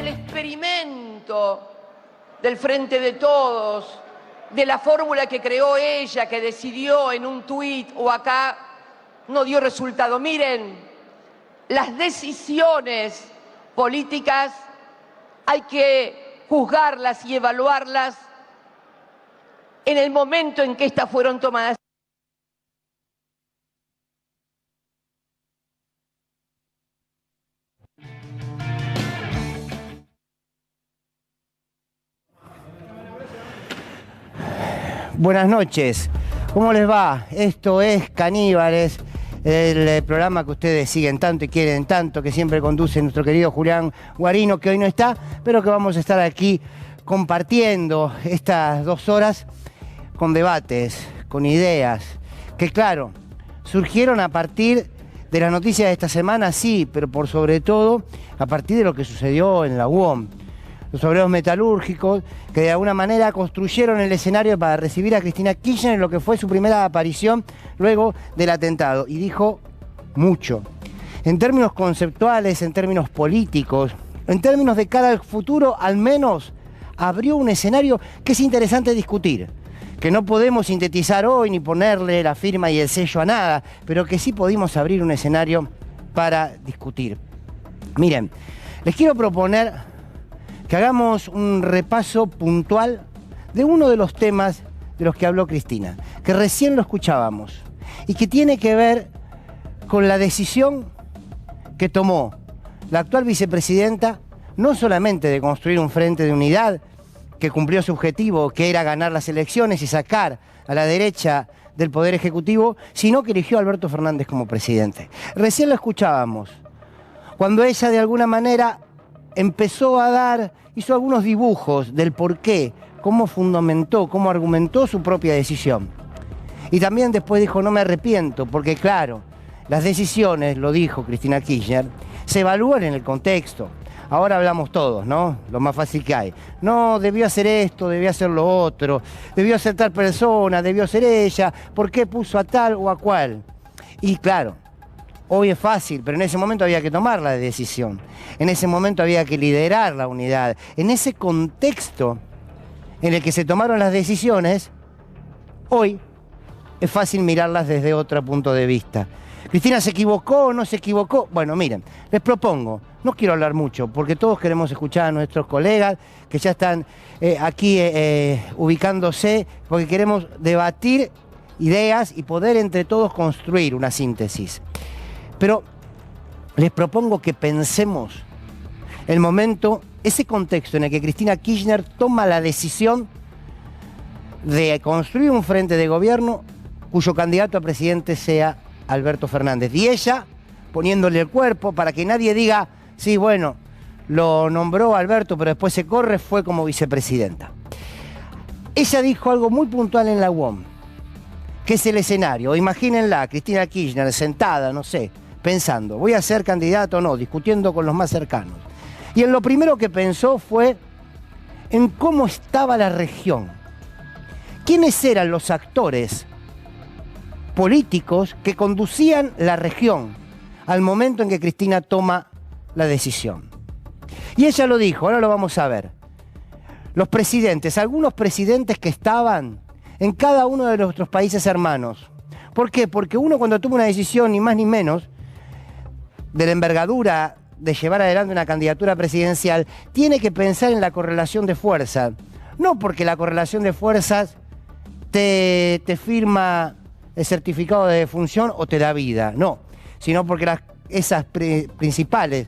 experimento del Frente de Todos, de la fórmula que creó ella, que decidió en un tuit o acá, no dio resultado. Miren, las decisiones políticas hay que juzgarlas y evaluarlas en el momento en que estas fueron tomadas. Buenas noches, ¿cómo les va? Esto es Caníbales, el programa que ustedes siguen tanto y quieren tanto, que siempre conduce nuestro querido Julián Guarino, que hoy no está, pero que vamos a estar aquí compartiendo estas 2 horas con debates, con ideas, que claro, surgieron a partir de las noticias de esta semana, sí, pero por sobre todo a partir de lo que sucedió en la UOM. Los obreros metalúrgicos que de alguna manera construyeron el escenario para recibir a Cristina Kirchner en lo que fue su primera aparición luego del atentado. Y dijo mucho. En términos conceptuales, en términos políticos, en términos de cara al futuro, al menos abrió un escenario que es interesante discutir. Que no podemos sintetizar hoy ni ponerle la firma y el sello a nada, pero que sí pudimos abrir un escenario para discutir. Miren, les quiero proponer que hagamos un repaso puntual de uno de los temas de los que habló Cristina, que recién lo escuchábamos, y que tiene que ver con la decisión que tomó la actual vicepresidenta, no solamente de construir un frente de unidad que cumplió su objetivo, que era ganar las elecciones y sacar a la derecha del Poder Ejecutivo, sino que eligió a Alberto Fernández como presidente. Recién lo escuchábamos, cuando ella de alguna manera empezó a hizo algunos dibujos del por qué, cómo fundamentó, cómo argumentó su propia decisión. Y también después dijo, no me arrepiento, porque claro, las decisiones, lo dijo Cristina Kirchner, se evalúan en el contexto. Ahora hablamos todos, ¿no? Lo más fácil que hay. No, debió hacer esto, debió hacer lo otro, debió hacer tal persona, debió ser ella, ¿por qué puso a tal o a cual? Y claro, hoy es fácil, pero en ese momento había que tomar la decisión. En ese momento había que liderar la unidad. En ese contexto en el que se tomaron las decisiones, hoy es fácil mirarlas desde otro punto de vista. ¿Cristina se equivocó o no se equivocó? Bueno, miren, les propongo, no quiero hablar mucho, porque todos queremos escuchar a nuestros colegas que ya están aquí ubicándose, porque queremos debatir ideas y poder entre todos construir una síntesis. Pero les propongo que pensemos el momento, ese contexto en el que Cristina Kirchner toma la decisión de construir un frente de gobierno cuyo candidato a presidente sea Alberto Fernández. Y ella poniéndole el cuerpo para que nadie diga, sí, bueno, lo nombró Alberto, pero después se corre, fue como vicepresidenta. Ella dijo algo muy puntual en la UOM, que es el escenario. Imagínenla, Cristina Kirchner sentada, no sé, pensando, ¿voy a ser candidato o no? Discutiendo con los más cercanos. Y en lo primero que pensó fue en cómo estaba la región. ¿Quiénes eran los actores políticos que conducían la región al momento en que Cristina toma la decisión? Y ella lo dijo, ahora lo vamos a ver. Los presidentes, algunos presidentes que estaban en cada uno de nuestros países hermanos. ¿Por qué? Porque uno cuando toma una decisión, ni más ni menos, de la envergadura de llevar adelante una candidatura presidencial, tiene que pensar en la correlación de fuerzas. No porque la correlación de fuerzas te firma el certificado de defunción o te da vida, no, sino porque esas principales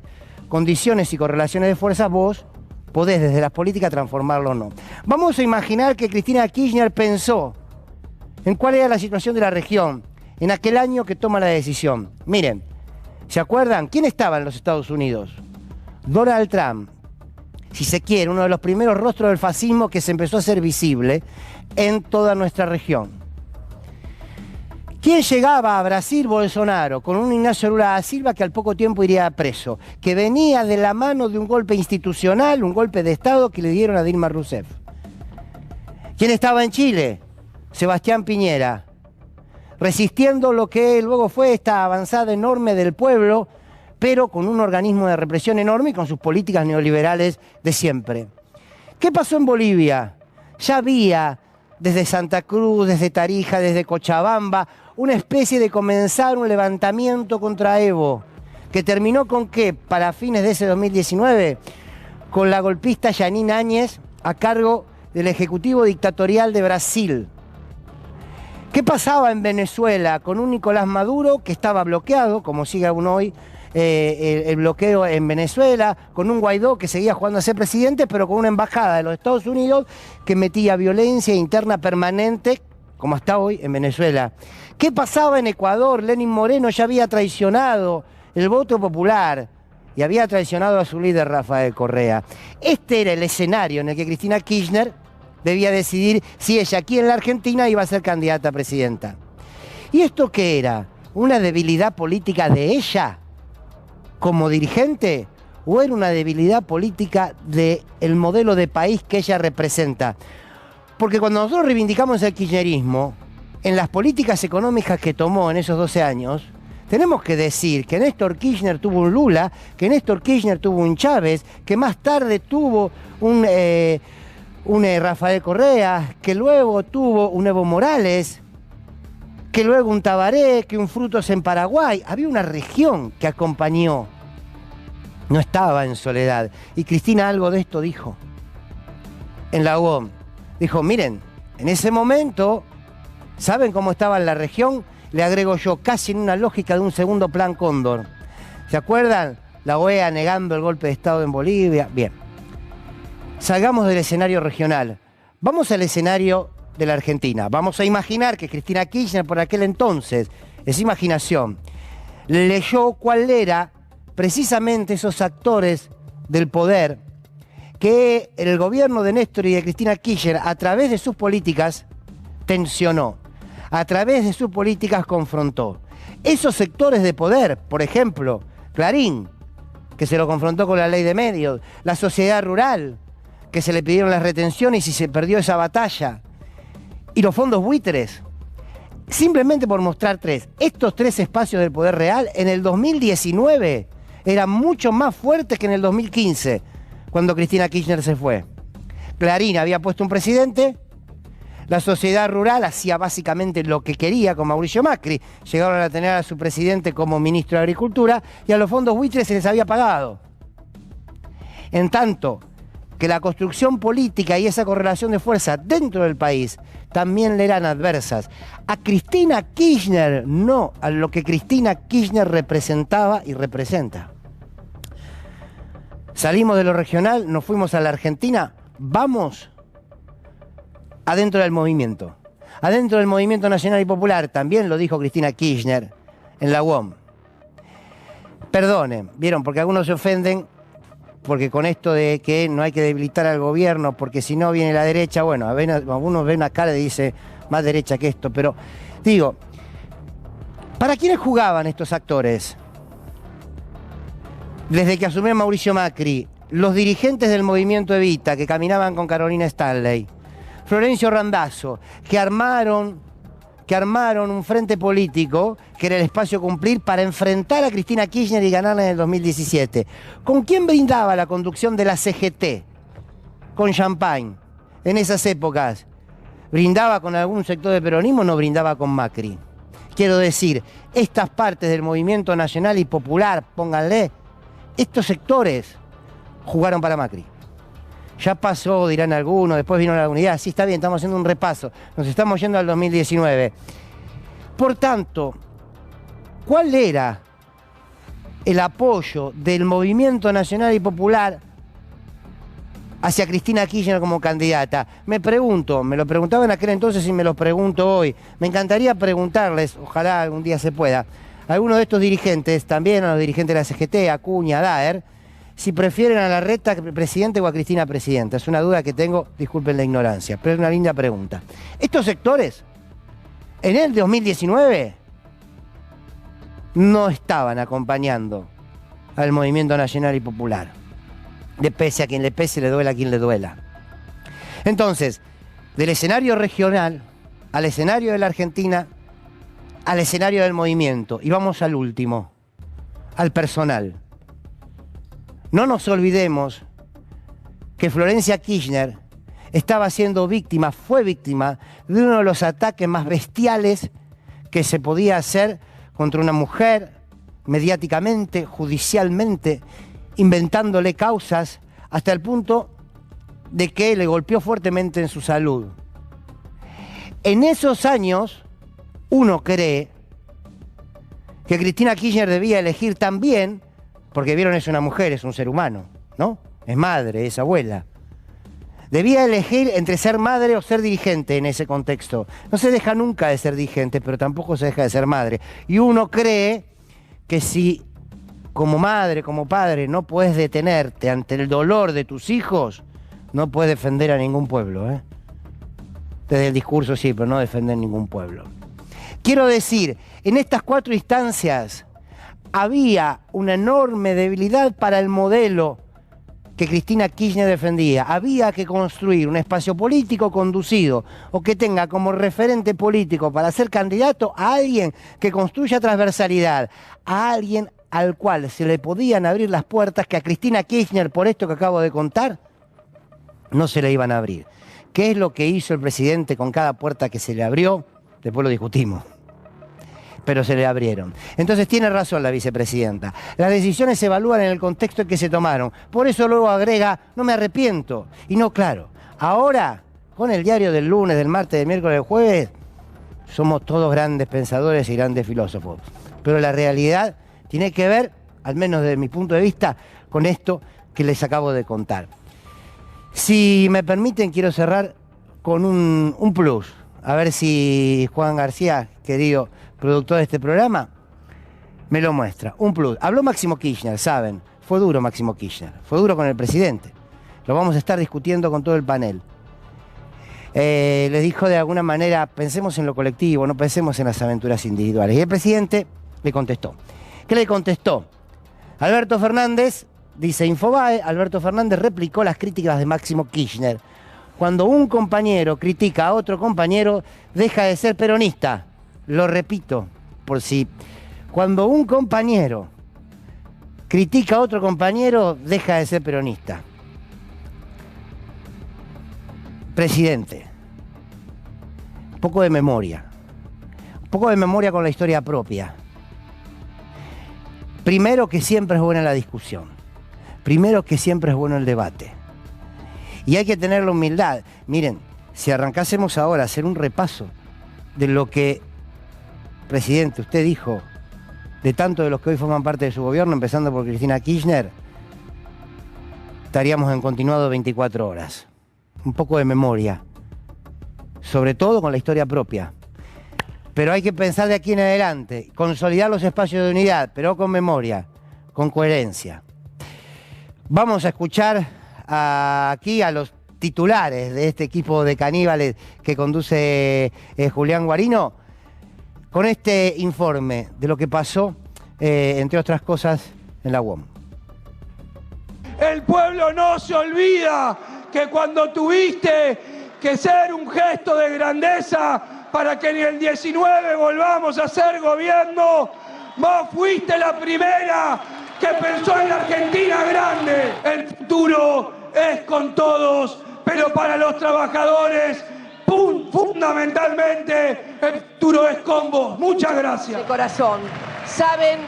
condiciones y correlaciones de fuerzas vos podés desde las políticas transformarlo o no. Vamos a imaginar que Cristina Kirchner pensó en cuál era la situación de la región en aquel año que toma la decisión. Miren, ¿se acuerdan? ¿Quién estaba en los Estados Unidos? Donald Trump, si se quiere, uno de los primeros rostros del fascismo que se empezó a hacer visible en toda nuestra región. ¿Quién llegaba a Brasil? Bolsonaro, con un Ignacio Lula da Silva que al poco tiempo iría preso, que venía de la mano de un golpe institucional, un golpe de Estado que le dieron a Dilma Rousseff. ¿Quién estaba en Chile? Sebastián Piñera, resistiendo lo que luego fue esta avanzada enorme del pueblo pero con un organismo de represión enorme y con sus políticas neoliberales de siempre. ¿Qué pasó en Bolivia? Ya había desde Santa Cruz, desde Tarija, desde Cochabamba, una especie de comenzar un levantamiento contra Evo, que terminó con ¿qué? Para fines de ese 2019, con la golpista Yanine Áñez a cargo del Ejecutivo Dictatorial de Brasil. ¿Qué pasaba en Venezuela con un Nicolás Maduro que estaba bloqueado, como sigue aún hoy el bloqueo en Venezuela, con un Guaidó que seguía jugando a ser presidente, pero con una embajada de los Estados Unidos que metía violencia interna permanente, como hasta hoy, en Venezuela? ¿Qué pasaba en Ecuador? Lenín Moreno ya había traicionado el voto popular y había traicionado a su líder Rafael Correa. Este era el escenario en el que Cristina Kirchner debía decidir si ella aquí en la Argentina iba a ser candidata a presidenta. ¿Y esto qué era? ¿Una debilidad política de ella como dirigente o era una debilidad política del modelo de país que ella representa? Porque cuando nosotros reivindicamos el kirchnerismo, en las políticas económicas que tomó en esos 12 años, tenemos que decir que Néstor Kirchner tuvo un Lula, que Néstor Kirchner tuvo un Chávez, que más tarde tuvo un Rafael Correa, que luego tuvo un Evo Morales, que luego un Tabaré, que un Frutos en Paraguay. Había una región que acompañó, no estaba en soledad. Y Cristina algo de esto dijo en la UOM. Dijo, miren, en ese momento, ¿saben cómo estaba en la región? Le agrego yo, casi en una lógica de un segundo plan Cóndor. ¿Se acuerdan? La OEA negando el golpe de Estado en Bolivia. Bien. Salgamos del escenario regional. Vamos al escenario de la Argentina. Vamos a imaginar que Cristina Kirchner por aquel entonces, es imaginación, leyó cuál era precisamente esos actores del poder que el gobierno de Néstor y de Cristina Kirchner a través de sus políticas tensionó, a través de sus políticas confrontó. Esos sectores de poder, por ejemplo, Clarín, que se lo confrontó con la ley de medios, la sociedad rural, que se le pidieron las retenciones y se perdió esa batalla, y los fondos buitres. Simplemente por mostrar tres, estos tres espacios del poder real en el 2019 eran mucho más fuertes que en el 2015, cuando Cristina Kirchner se fue. Clarín había puesto un presidente, la sociedad rural hacía básicamente lo que quería con Mauricio Macri, llegaron a tener a su presidente como ministro de Agricultura y a los fondos buitres se les había pagado. En tanto que la construcción política y esa correlación de fuerza dentro del país también le eran adversas. A Cristina Kirchner no, a lo que Cristina Kirchner representaba y representa. Salimos de lo regional, nos fuimos a la Argentina, vamos adentro del movimiento. Adentro del movimiento nacional y popular, también lo dijo Cristina Kirchner en la UOM. Perdonen, vieron, porque algunos se ofenden, porque con esto de que no hay que debilitar al gobierno, porque si no viene la derecha, bueno, algunos ven una cara y dice más derecha que esto, pero digo, ¿para quiénes jugaban estos actores? Desde que asumió Mauricio Macri, los dirigentes del movimiento Evita, que caminaban con Carolina Stanley, Florencio Randazzo, que armaron un frente político, que era el espacio a cumplir, para enfrentar a Cristina Kirchner y ganarla en el 2017. ¿Con quién brindaba la conducción de la CGT? Con Champagne. En esas épocas, ¿brindaba con algún sector del peronismo o no brindaba con Macri? Quiero decir, estas partes del movimiento nacional y popular, pónganle, estos sectores jugaron para Macri. Ya pasó, dirán algunos, después vino la unidad. Sí, está bien, estamos haciendo un repaso. Nos estamos yendo al 2019. Por tanto, ¿cuál era el apoyo del movimiento nacional y popular hacia Cristina Kirchner como candidata? Me pregunto, me lo preguntaba en aquel entonces y me lo pregunto hoy. Me encantaría preguntarles, ojalá algún día se pueda, a algunos de estos dirigentes, también a los dirigentes de la CGT, Acuña, Daer, si prefieren a Larreta presidente o a Cristina presidenta. Es una duda que tengo, disculpen la ignorancia, pero es una linda pregunta. Estos sectores, en el 2019, no estaban acompañando al movimiento nacional y popular. Le pese a quien le pese, le duela a quien le duela. Entonces, del escenario regional al escenario de la Argentina, al escenario del movimiento. Y vamos al último al personal. No nos olvidemos que Florencia Kirchner estaba siendo víctima, fue víctima de uno de los ataques más bestiales que se podía hacer contra una mujer, mediáticamente, judicialmente, inventándole causas hasta el punto de que le golpeó fuertemente en su salud. En esos años, uno cree que Cristina Kirchner debía elegir también, porque vieron, es una mujer, es un ser humano, ¿no? Es madre, es abuela. Debía elegir entre ser madre o ser dirigente en ese contexto. No se deja nunca de ser dirigente, pero tampoco se deja de ser madre. Y uno cree que si como madre, como padre, no puedes detenerte ante el dolor de tus hijos, no puedes defender a ningún pueblo, ¿eh? Desde el discurso sí, pero no defender ningún pueblo. Quiero decir, en estas 4 instancias había una enorme debilidad para el modelo que Cristina Kirchner defendía. Había que construir un espacio político conducido o que tenga como referente político para ser candidato a alguien que construya transversalidad, a alguien al cual se le podían abrir las puertas que a Cristina Kirchner, por esto que acabo de contar, no se le iban a abrir. ¿Qué es lo que hizo el presidente con cada puerta que se le abrió? Después lo discutimos, pero se le abrieron. Entonces tiene razón la vicepresidenta. Las decisiones se evalúan en el contexto en que se tomaron. Por eso luego agrega, no me arrepiento. Y no, claro, ahora, con el diario del lunes, del martes, del miércoles, del jueves, somos todos grandes pensadores y grandes filósofos. Pero la realidad tiene que ver, al menos desde mi punto de vista, con esto que les acabo de contar. Si me permiten, quiero cerrar con un plus. A ver si Juan García, querido productor de este programa, me lo muestra. Un plus. Habló Máximo Kirchner, saben. Fue duro Máximo Kirchner. Fue duro con el presidente. Lo vamos a estar discutiendo con todo el panel. Les dijo de alguna manera, pensemos en lo colectivo, no pensemos en las aventuras individuales. Y el presidente le contestó. ¿Qué le contestó? Alberto Fernández, dice Infobae, Alberto Fernández replicó las críticas de Máximo Kirchner. Cuando un compañero critica a otro compañero, deja de ser peronista. Lo repito, por si. Cuando un compañero critica a otro compañero, deja de ser peronista. Presidente, un poco de memoria. Un poco de memoria con la historia propia. Primero, que siempre es buena la discusión. Primero, que siempre es bueno el debate. Y hay que tener la humildad. Miren, si arrancásemos ahora a hacer un repaso de lo que, presidente, usted dijo de tanto de los que hoy forman parte de su gobierno, empezando por Cristina Kirchner, estaríamos en continuado 24 horas. Un poco de memoria, sobre todo con la historia propia. Pero hay que pensar de aquí en adelante, consolidar los espacios de unidad, pero con memoria, con coherencia. Vamos a escuchar aquí a los titulares de este equipo de caníbales que conduce Julián Guarino, con este informe de lo que pasó, entre otras cosas, en la UOM. El pueblo no se olvida que cuando tuviste que ser un gesto de grandeza para que en el 19 volvamos a ser gobierno, vos fuiste la primera que pensó en la Argentina grande. El futuro es con todos, pero para los trabajadores, fundamentalmente, el futuro es con vos. Muchas gracias. De corazón, saben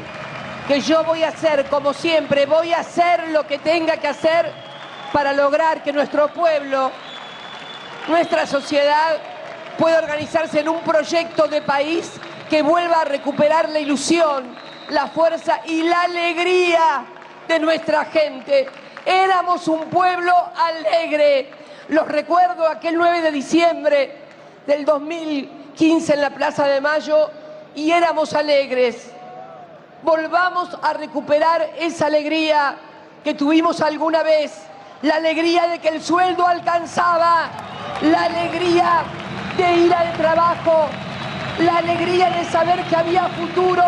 que yo voy a hacer, como siempre, voy a hacer lo que tenga que hacer para lograr que nuestro pueblo, nuestra sociedad, pueda organizarse en un proyecto de país que vuelva a recuperar la ilusión, la fuerza y la alegría de nuestra gente. Éramos un pueblo alegre. Los recuerdo aquel 9 de diciembre del 2015 en la Plaza de Mayo y éramos alegres. Volvamos a recuperar esa alegría que tuvimos alguna vez, la alegría de que el sueldo alcanzaba, la alegría de ir al trabajo, la alegría de saber que había futuro.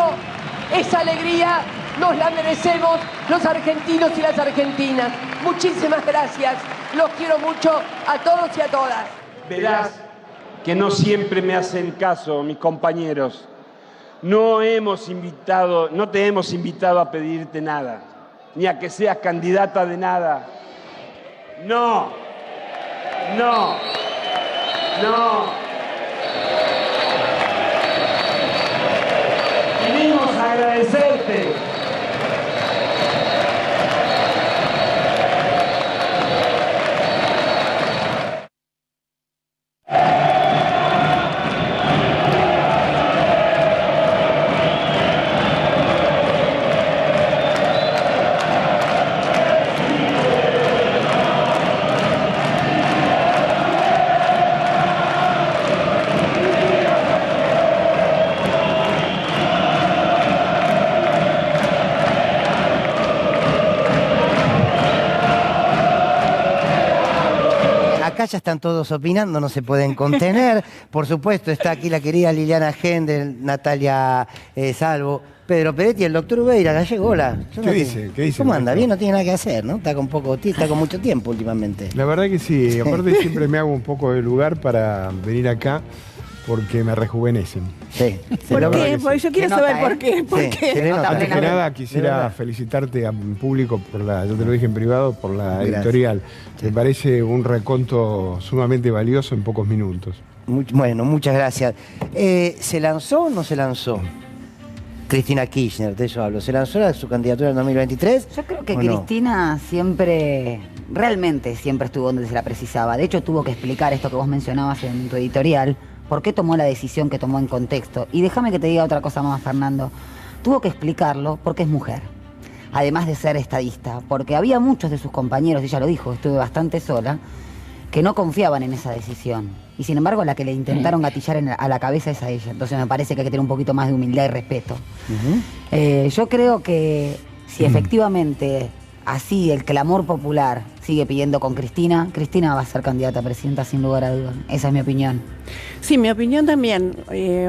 Esa alegría nos la merecemos los argentinos y las argentinas. Muchísimas gracias. Los quiero mucho a todos y a todas. Verás que no siempre me hacen caso mis compañeros. no te hemos invitado a pedirte nada, ni a que seas candidata de nada. No, no, no. Vinimos a agradecerte. Acá ya están todos opinando, no se pueden contener. Por supuesto, está aquí la querida Liliana Gendel, Natalia Salvo, Pedro Peretti, el doctor Ubeira, Gallego. Hola. ¿Qué dice? ¿Cómo anda? Bien, no tiene nada que hacer, ¿no? Está con mucho tiempo últimamente. La verdad que sí. Aparte siempre me hago un poco de lugar para venir acá porque me rejuvenecen. Sí. ¿Por qué? Porque yo quiero saber por qué. ¿Por qué? Antes que nada quisiera felicitarte en público yo te lo dije en privado, por la editorial. Me parece un reconto sumamente valioso en pocos minutos. Bueno, muchas gracias. ¿Se lanzó o no se lanzó? Cristina Kirchner, de eso hablo. ¿Se lanzó su candidatura en 2023? Yo creo que Cristina realmente siempre estuvo donde se la precisaba. De hecho, tuvo que explicar esto que vos mencionabas en tu editorial, por qué tomó la decisión que tomó en contexto. Y déjame que te diga otra cosa más, Fernando. Tuvo que explicarlo porque es mujer, además de ser estadista, porque había muchos de sus compañeros, ella lo dijo, estuve bastante sola, que no confiaban en esa decisión. Y sin embargo, la que le intentaron gatillar a la cabeza es a ella. Entonces me parece que hay que tener un poquito más de humildad y respeto. Yo creo que si efectivamente así el clamor popular sigue pidiendo con Cristina, Cristina va a ser candidata a presidenta sin lugar a dudas. Esa es mi opinión. Sí, mi opinión también.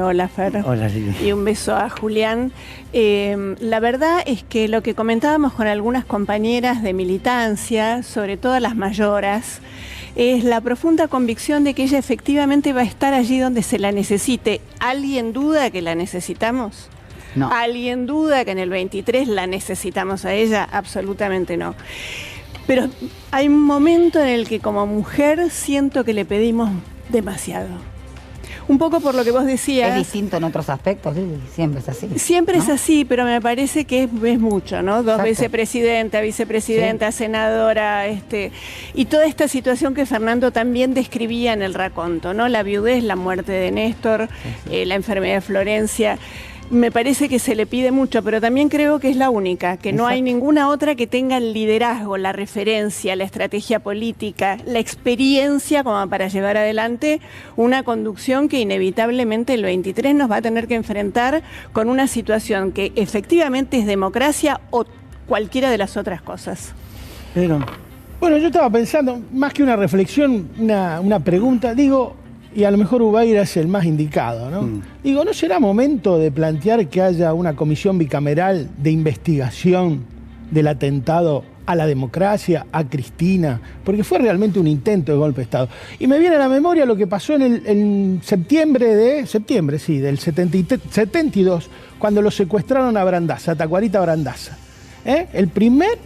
Hola, Fer. Hola, Lili. Y un beso a Julián. La verdad es que lo que comentábamos con algunas compañeras de militancia, sobre todo las mayoras, es la profunda convicción de que ella efectivamente va a estar allí donde se la necesite. ¿Alguien duda que la necesitamos? No. ¿Alguien duda que en el 23 la necesitamos a ella? Absolutamente no. Pero hay un momento en el que como mujer siento que le pedimos demasiado. Un poco por lo que vos decías. Es distinto en otros aspectos, ¿sí? Siempre es así. Siempre ¿no? es así, pero me parece que es mucho, ¿no? Dos veces presidenta, vicepresidenta, sí, senadora, y toda esta situación que Fernando también describía en el raconto, ¿no? La viudez, la muerte de Néstor, la enfermedad de Florencia. Me parece que se le pide mucho, pero también creo que es la única, que no hay ninguna otra que tenga el liderazgo, la referencia, la estrategia política, la experiencia como para llevar adelante una conducción que inevitablemente el 23 nos va a tener que enfrentar con una situación que efectivamente es democracia o cualquiera de las otras cosas. Pero... Bueno, yo estaba pensando, más que una reflexión, una pregunta, digo... Y a lo mejor Ubeira es el más indicado, ¿no? Digo, ¿no será momento de plantear que haya una comisión bicameral de investigación del atentado a la democracia, a Cristina? Porque fue realmente un intento de golpe de Estado. Y me viene a la memoria lo que pasó en septiembre del 72, cuando lo secuestraron a Brandaza, a Tacuarita Brandaza. El primer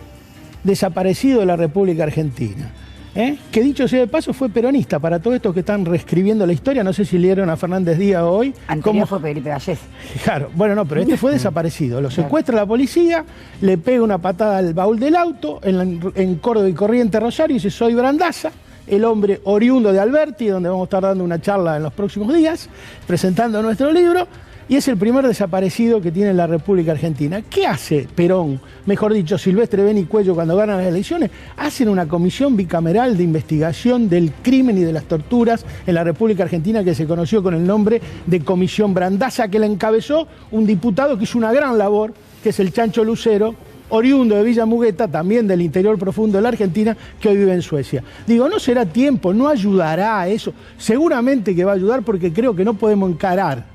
desaparecido de la República Argentina. Que dicho sea de paso fue peronista. Para todos estos que están reescribiendo la historia, no sé si leyeron a Fernández Díaz hoy. Anterior fue Felipe Vallés. Claro, bueno, no, pero este fue desaparecido. Lo secuestra la policía, le pega una patada al baúl del auto en Córdoba y Corrientes, Rosario, y dice: soy Brandaza, el hombre oriundo de Alberti, donde vamos a estar dando una charla en los próximos días, presentando nuestro libro. Y es el primer desaparecido que tiene la República Argentina. ¿Qué hace Perón, mejor dicho, Silvestre Beni Cuello, cuando ganan las elecciones? Hacen una comisión bicameral de investigación del crimen y de las torturas en la República Argentina, que se conoció con el nombre de Comisión Brandaza, que la encabezó un diputado que hizo una gran labor, que es el Chancho Lucero, oriundo de Villa Mugueta, también del interior profundo de la Argentina, que hoy vive en Suecia. Digo, ¿no será tiempo? ¿No ayudará a eso? Seguramente que va a ayudar, porque creo que no podemos encarar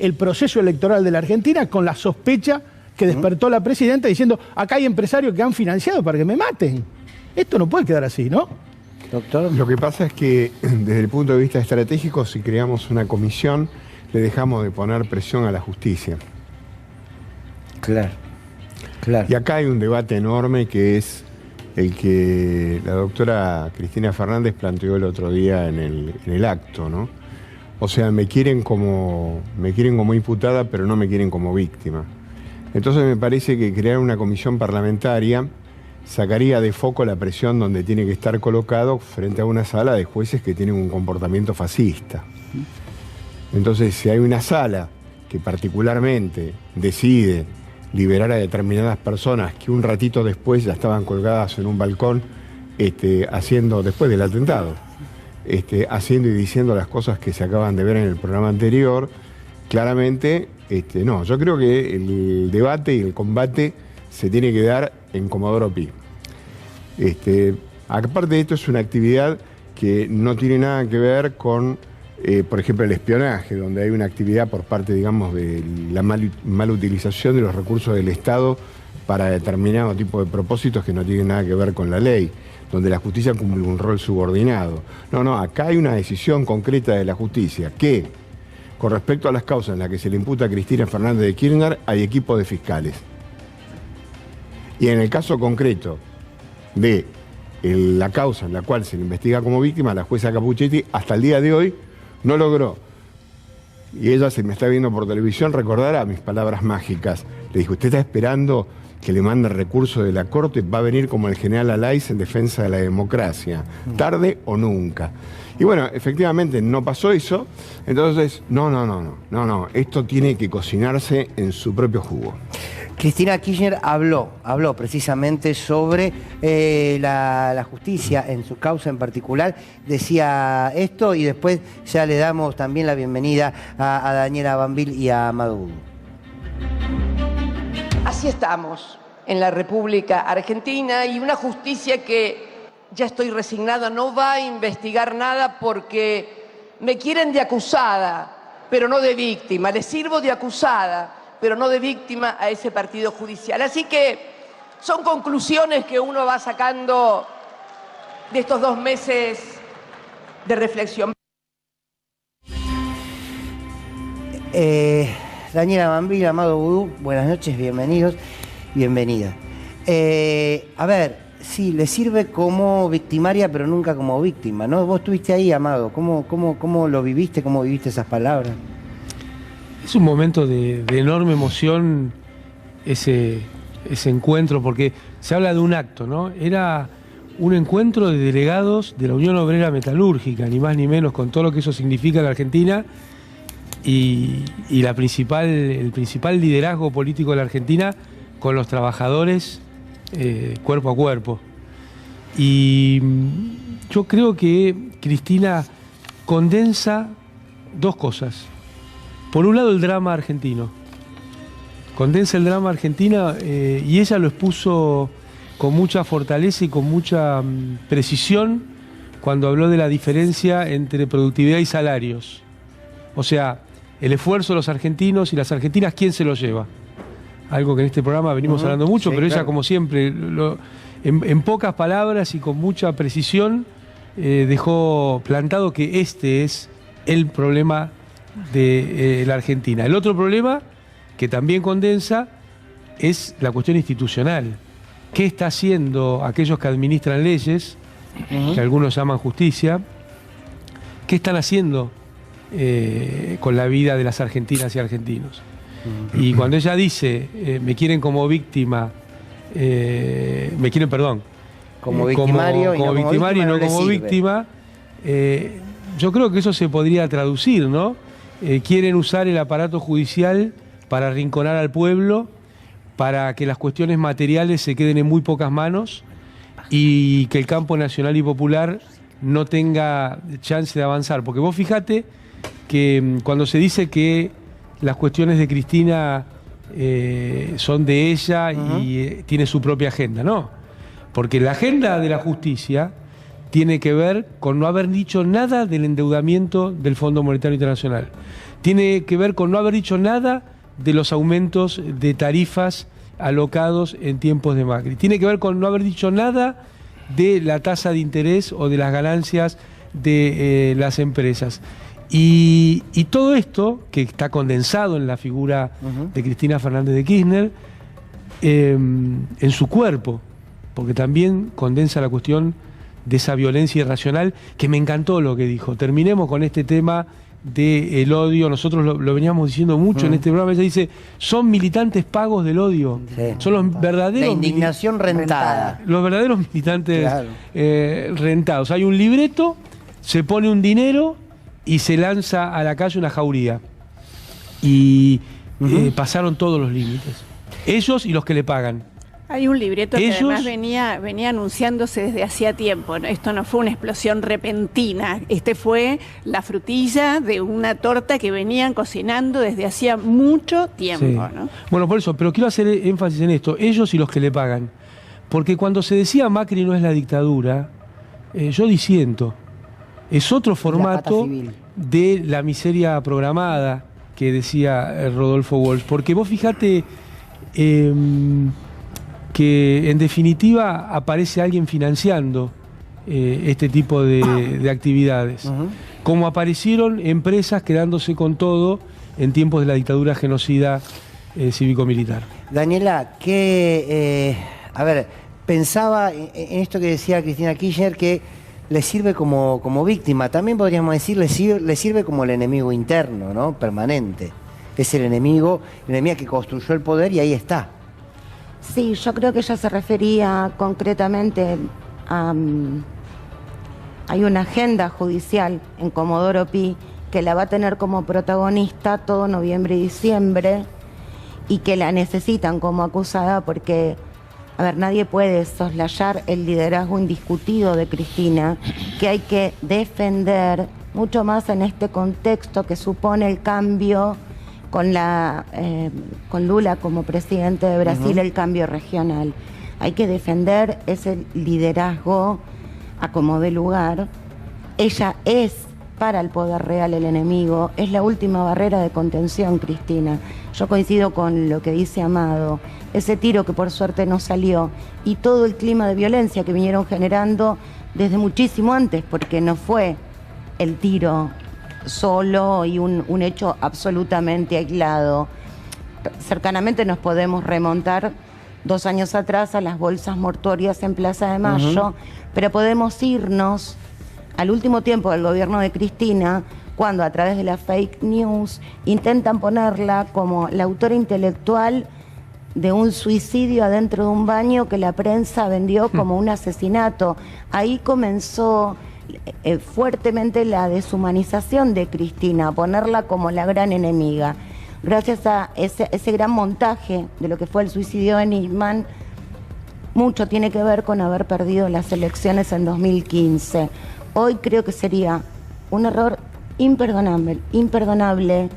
el proceso electoral de la Argentina con la sospecha que despertó la presidenta diciendo: acá hay empresarios que han financiado para que me maten. Esto no puede quedar así, ¿no? Doctor. Lo que pasa es que desde el punto de vista estratégico, si creamos una comisión, le dejamos de poner presión a la justicia. Claro, claro. Y acá hay un debate enorme que es el que la doctora Cristina Fernández planteó el otro día en el acto, ¿no? O sea, me quieren como imputada, pero no me quieren como víctima. Entonces me parece que crear una comisión parlamentaria sacaría de foco la presión donde tiene que estar colocado frente a una sala de jueces que tienen un comportamiento fascista. Entonces, si hay una sala que particularmente decide liberar a determinadas personas que un ratito después ya estaban colgadas en un balcón después del atentado, haciendo y diciendo las cosas que se acaban de ver en el programa anterior, claramente, no, yo creo que el debate y el combate se tiene que dar en Comodoro Pi. Aparte de esto, es una actividad que no tiene nada que ver con, por ejemplo, el espionaje, donde hay una actividad por parte, digamos, de la mala utilización de los recursos del Estado para determinado tipo de propósitos que no tienen nada que ver con la ley, donde la justicia cumple un rol subordinado. No, acá hay una decisión concreta de la justicia que, con respecto a las causas en las que se le imputa a Cristina Fernández de Kirchner, hay equipos de fiscales. Y en el caso concreto de la causa en la cual se le investiga como víctima, la jueza Capuchetti hasta el día de hoy no logró, y ella, se me está viendo por televisión, recordará mis palabras mágicas. Le dijo, usted está esperando que le mande recurso de la Corte, va a venir como el general Alaiz en defensa de la democracia, tarde o nunca. Y bueno, efectivamente no pasó eso, entonces no, esto tiene que cocinarse en su propio jugo. Cristina Kirchner habló precisamente sobre la justicia en su causa en particular, decía esto y después ya le damos también la bienvenida a Daniela Banville y a Amado Vudú. Así estamos en la República Argentina y una justicia que, ya estoy resignada, no va a investigar nada porque me quieren de acusada, pero no de víctima. Les sirvo de acusada, pero no de víctima a ese partido judicial. Así que son conclusiones que uno va sacando de estos 2 meses de reflexión. Daniela Banville, Amado Vudú, buenas noches, bienvenidos, bienvenida. A ver, sí, le sirve como victimaria, pero nunca como víctima, ¿no? Vos estuviste ahí, Amado, ¿cómo lo viviste? ¿Cómo viviste esas palabras? Es un momento de enorme emoción ese encuentro, porque se habla de un acto, ¿no? Era un encuentro de delegados de la Unión Obrera Metalúrgica, ni más ni menos, con todo lo que eso significa en la Argentina, y el principal liderazgo político de la Argentina con los trabajadores cuerpo a cuerpo. Y yo creo que Cristina condensa 2 cosas. Por un lado, el drama argentino. Condensa el drama argentino y ella lo expuso con mucha fortaleza y con mucha precisión cuando habló de la diferencia entre productividad y salarios. O sea, el esfuerzo de los argentinos y las argentinas, ¿quién se lo lleva? Algo que en este programa venimos hablando mucho, sí, pero ella, claro, como siempre, en pocas palabras y con mucha precisión, dejó plantado que este es el problema de la Argentina. El otro problema, que también condensa, es la cuestión institucional. ¿Qué está haciendo aquellos que administran leyes, que algunos llaman justicia? ¿Qué están haciendo con la vida de las argentinas y argentinos? Y cuando ella dice, me quieren como víctima, como victimario, como victimario y no como víctima, yo creo que eso se podría traducir, ¿no? Quieren usar el aparato judicial para arrinconar al pueblo, para que las cuestiones materiales se queden en muy pocas manos y que el campo nacional y popular no tenga chance de avanzar. Porque vos fijate que cuando se dice que las cuestiones de Cristina son de ella y tiene su propia agenda, no. Porque la agenda de la justicia tiene que ver con no haber dicho nada del endeudamiento del Fondo Monetario Internacional. Tiene que ver con no haber dicho nada de los aumentos de tarifas alocados en tiempos de Macri. Tiene que ver con no haber dicho nada de la tasa de interés o de las ganancias de las empresas. Y todo esto, que está condensado en la figura de Cristina Fernández de Kirchner, en su cuerpo, porque también condensa la cuestión de esa violencia irracional, que me encantó lo que dijo. Terminemos con este tema del odio. Nosotros lo veníamos diciendo mucho en este programa. Ella dice, son militantes pagos del odio. Sí. Son los verdaderos... La indignación rentada. Los verdaderos militantes Claro. rentados. Hay un libreto, se pone un dinero y se lanza a la calle una jauría. Y pasaron todos los límites. Ellos y los que le pagan. Hay un libreto que Ellos- además venía anunciándose desde hacía tiempo, ¿no? Esto no fue una explosión repentina, fue la frutilla de una torta que venían cocinando desde hacía mucho tiempo, Sí. ¿no? Bueno, por eso, pero quiero hacer énfasis en esto, ellos y los que le pagan. Porque cuando se decía Macri no es la dictadura, yo disiento. Es otro formato civil. de la miseria programada que decía Rodolfo Walsh. Porque vos fijate que en definitiva aparece alguien financiando este tipo de actividades. Como aparecieron empresas quedándose con todo en tiempos de la dictadura genocida cívico-militar. Daniela, a ver, pensaba en esto que decía Cristina Kirchner, que le sirve como víctima. También podríamos decir, le sirve como el enemigo interno, ¿no? Permanente. Es el enemigo que construyó el poder y ahí está. Sí, yo creo que ella se refería concretamente a... hay una agenda judicial en Comodoro Pi que la va a tener como protagonista todo noviembre y diciembre y que la necesitan como acusada porque, a ver, nadie puede soslayar el liderazgo indiscutido de Cristina, que hay que defender mucho más en este contexto que supone el cambio con Lula como presidente de Brasil, el cambio regional. Hay que defender ese liderazgo a como dé lugar. Ella es para el poder real el enemigo, es la última barrera de contención, Cristina. Yo coincido con lo que dice Amado, ese tiro que por suerte no salió y todo el clima de violencia que vinieron generando desde muchísimo antes, porque no fue el tiro solo y un hecho absolutamente aislado. Cercanamente nos podemos remontar 2 años atrás a las bolsas mortuorias en Plaza de Mayo, pero podemos irnos al último tiempo del gobierno de Cristina, cuando a través de la fake news intentan ponerla como la autora intelectual de un suicidio adentro de un baño que la prensa vendió como un asesinato. Ahí comenzó fuertemente la deshumanización de Cristina, ponerla como la gran enemiga. Gracias a ese gran montaje de lo que fue el suicidio de Nisman, mucho tiene que ver con haber perdido las elecciones en 2015. Hoy creo que sería un error imperdonable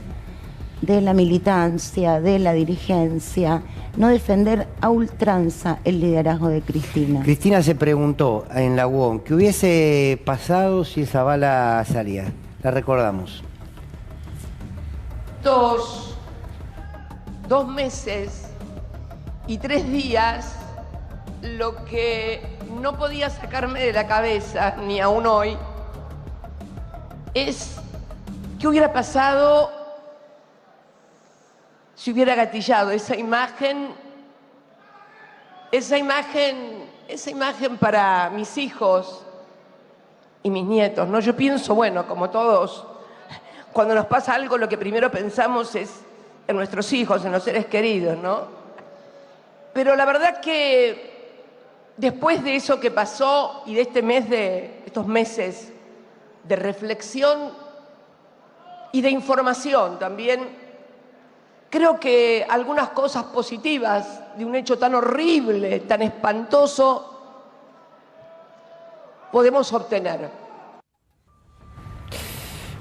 de la militancia, de la dirigencia, no defender a ultranza el liderazgo de Cristina. Cristina se preguntó en la UON, ¿qué hubiese pasado si esa bala salía? La recordamos. 2 meses y 3 días, lo que no podía sacarme de la cabeza, ni aún hoy, es qué hubiera pasado si hubiera gatillado esa imagen para mis hijos y mis nietos, ¿no? Yo pienso, bueno, como todos, cuando nos pasa algo, lo que primero pensamos es en nuestros hijos, en los seres queridos, ¿no? Pero la verdad que después de eso que pasó y de estos meses de reflexión y de información también, creo que algunas cosas positivas de un hecho tan horrible, tan espantoso, podemos obtener.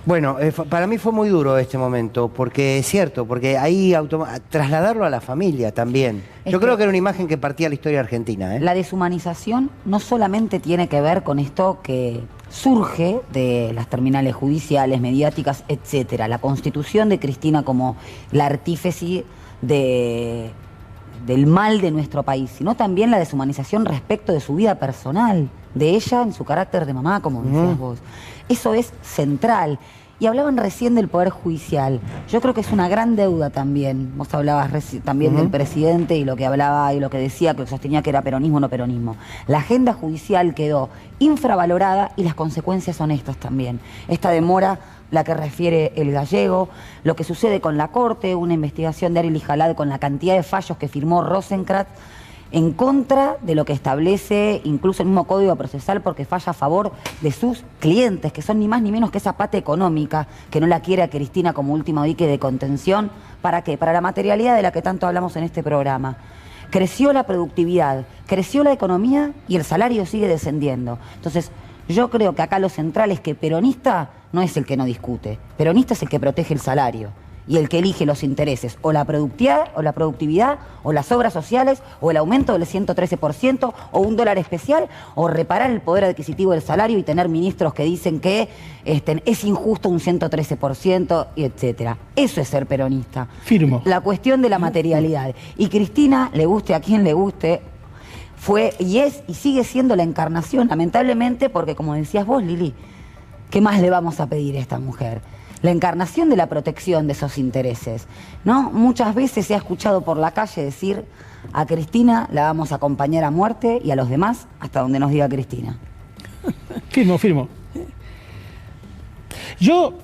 Bueno, para mí fue muy duro este momento, porque es cierto, porque ahí trasladarlo a la familia también. Yo creo que era una imagen que partía la historia argentina, ¿eh? La deshumanización no solamente tiene que ver con esto que surge de las terminales judiciales, mediáticas, etcétera. La constitución de Cristina como la artífice del mal de nuestro país, sino también la deshumanización respecto de su vida personal, de ella en su carácter de mamá, como decías vos. Eso es central. Y hablaban recién del Poder Judicial. Yo creo que es una gran deuda también. Vos hablabas también del presidente y lo que hablaba y lo que decía, que sostenía que era peronismo o no peronismo. La agenda judicial quedó infravalorada y las consecuencias son estas también. Esta demora, la que refiere el Gallego, lo que sucede con la Corte, una investigación de Ariel Jalad con la cantidad de fallos que firmó Rosenkrantz en contra de lo que establece incluso el mismo Código Procesal, porque falla a favor de sus clientes, que son ni más ni menos que esa pata económica que no la quiere a Cristina como último dique de contención. ¿Para qué? Para la materialidad de la que tanto hablamos en este programa. Creció la productividad, creció la economía y el salario sigue descendiendo. Entonces, yo creo que acá lo central es que peronista no es el que no discute, peronista es el que protege el salario y el que elige los intereses, o la productividad, o las obras sociales, o el aumento del 113%, o un dólar especial, o reparar el poder adquisitivo del salario y tener ministros que dicen que es injusto un 113%, y etcétera. Eso es ser peronista. Firmo. La cuestión de la materialidad. Y Cristina, le guste a quien le guste, fue y es y sigue siendo la encarnación, lamentablemente, porque como decías vos, Lili, ¿qué más le vamos a pedir a esta mujer? La encarnación de la protección de esos intereses, ¿no? Muchas veces se ha escuchado por la calle decir a Cristina la vamos a acompañar a muerte y a los demás hasta donde nos diga Cristina. Firmo. Yo,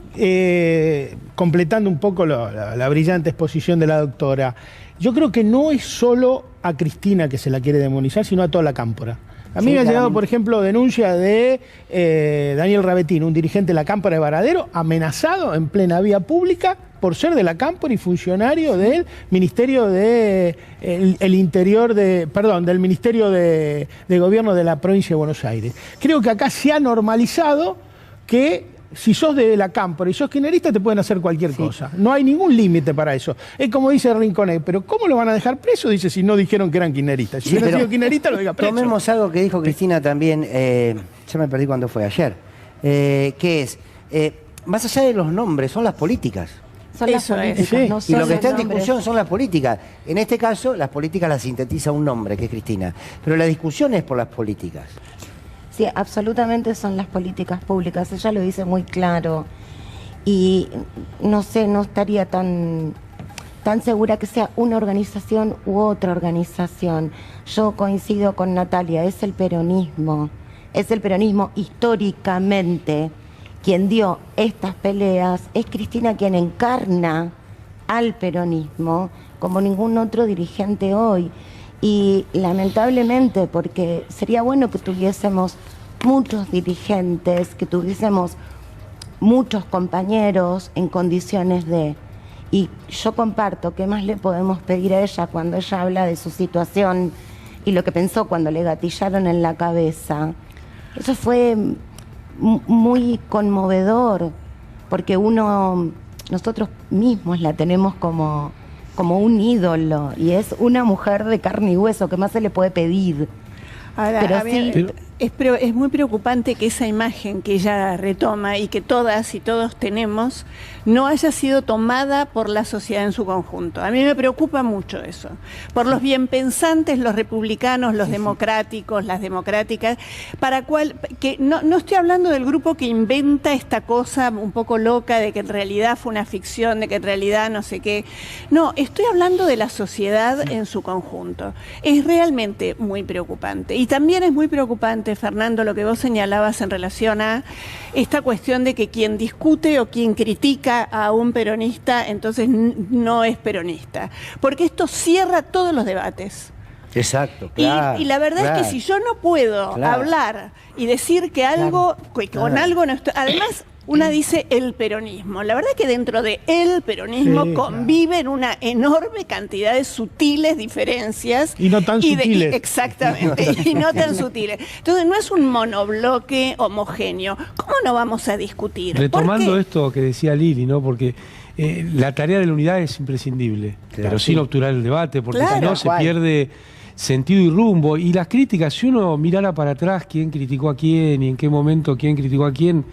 completando un poco la brillante exposición de la doctora, yo creo que no es solo a Cristina que se la quiere demonizar, sino a toda la cámpora. A mí me ha llegado, por ejemplo, denuncia de Daniel Rabetín, un dirigente de la Cámpora de Varadero, amenazado en plena vía pública por ser de la Cámpora y funcionario del Ministerio de del Ministerio de Gobierno de la Provincia de Buenos Aires. Creo que acá se ha normalizado que si sos de la Cámpora y sos kirchnerista te pueden hacer cualquier cosa. No hay ningún límite para eso. Es como dice Rinconet, pero ¿cómo lo van a dejar preso? Dice, si no dijeron que eran kirchneristas. Si hubieran sido kirchneristas, lo diga preso. Tomemos algo que dijo Cristina también, ya me perdí cuando fue ayer, que es, más allá de los nombres, son las políticas. Son las políticas, no son y lo que está en los nombres. discusión son las políticas. En este caso, las políticas las sintetiza un nombre, que es Cristina. Pero la discusión es por las políticas. Sí, absolutamente son las políticas públicas, ella lo dice muy claro. Y no sé, no estaría tan segura que sea una organización u otra organización. Yo coincido con Natalia, es el peronismo históricamente quien dio estas peleas, es Cristina quien encarna al peronismo como ningún otro dirigente hoy. Y lamentablemente, porque sería bueno que tuviésemos muchos dirigentes, que tuviésemos muchos compañeros en condiciones de... Y yo comparto, ¿qué más le podemos pedir a ella cuando ella habla de su situación y lo que pensó cuando le gatillaron en la cabeza? Eso fue muy conmovedor, porque nosotros mismos la tenemos como un ídolo, y es una mujer de carne y hueso, ¿qué más se le puede pedir? Ahora, Pero es muy preocupante que esa imagen que ella retoma y que todas y todos tenemos no haya sido tomada por la sociedad en su conjunto. A mí me preocupa mucho eso. Por los bienpensantes, los republicanos, los democráticos, las democráticas, que no estoy hablando del grupo que inventa esta cosa un poco loca de que en realidad fue una ficción, de que en realidad no sé qué. No, estoy hablando de la sociedad en su conjunto. Es realmente muy preocupante. Y también es muy preocupante, Fernando, lo que vos señalabas en relación a esta cuestión de que quien discute o quien critica a un peronista, entonces no es peronista. Porque esto cierra todos los debates. Exacto, claro. Y la verdad es que si yo no puedo hablar y decir que algo, con algo no estoy... Además, una dice el peronismo. La verdad es que dentro de el peronismo conviven una enorme cantidad de sutiles diferencias. Y no tan sutiles. Exactamente, y no tan sutiles. Entonces no es un monobloque homogéneo. ¿Cómo no vamos a discutir? Retomando esto que decía Lili, ¿no? Porque la tarea de la unidad es imprescindible, pero sin obturar el debate, porque si no se pierde sentido y rumbo. Y las críticas, si uno mirara para atrás quién criticó a quién y en qué momento quién criticó a quién,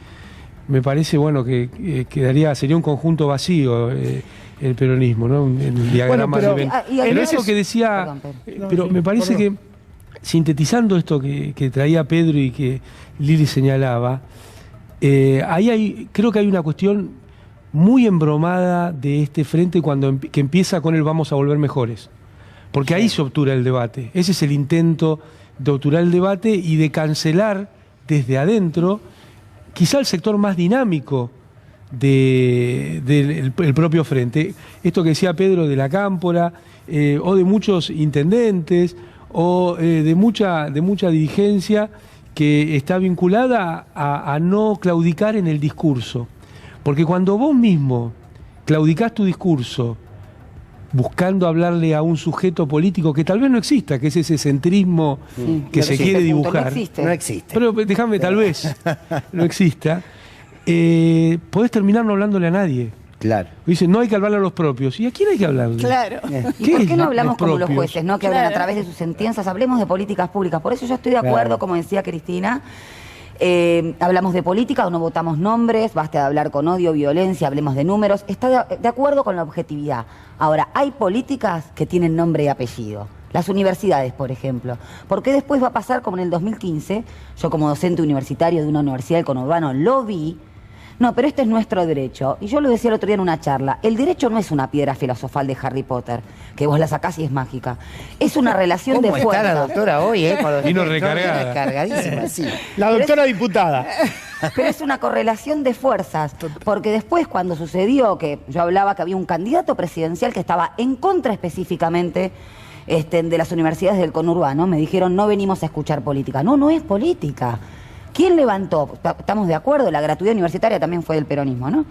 me parece que sería un conjunto vacío el peronismo, ¿no? El diagrama pero eso que decía, pero me parece que sintetizando esto que traía Pedro y que Lili señalaba, creo que hay una cuestión muy embromada de este frente que empieza con el vamos a volver mejores. Porque ahí se obtura el debate. Ese es el intento de obturar el debate y de cancelar desde adentro quizá el sector más dinámico del propio frente. Esto que decía Pedro de la Cámpora, o de muchos intendentes, o de mucha dirigencia que está vinculada a no claudicar en el discurso. Porque cuando vos mismo claudicás tu discurso buscando hablarle a un sujeto político que tal vez no exista, que es ese centrismo que se quiere dibujar. No existe. Pero déjame, tal vez no exista. Podés terminar no hablándole a nadie. Claro. Dicen, no hay que hablarle a los propios. ¿Y a quién hay que hablarle? Claro. ¿Y por qué no hablamos como los propios? jueces, ¿no? Que hablan a través de sus sentencias? Hablemos de políticas públicas. Por eso yo estoy de acuerdo, como decía Cristina. Hablamos de política o no votamos nombres, basta de hablar con odio, violencia, hablemos de números. Está de acuerdo con la objetividad. Ahora, hay políticas que tienen nombre y apellido. Las universidades, por ejemplo. Porque después va a pasar como en el 2015, yo como docente universitario de una universidad del conurbano lo vi. No, pero este es nuestro derecho. Y yo lo decía el otro día en una charla. El derecho no es una piedra filosofal de Harry Potter, que vos la sacás y es mágica. Es una relación de ¿Cómo fuerza. está la doctora hoy, Vino recargada. Cargadísima, sí. La doctora diputada. Pero es una correlación de fuerzas, porque después cuando sucedió que yo hablaba que había un candidato presidencial que estaba en contra específicamente de las universidades del conurbano, me dijeron no venimos a escuchar política. No, no es política. ¿Quién levantó? Estamos de acuerdo, la gratuidad universitaria también fue del peronismo, ¿no?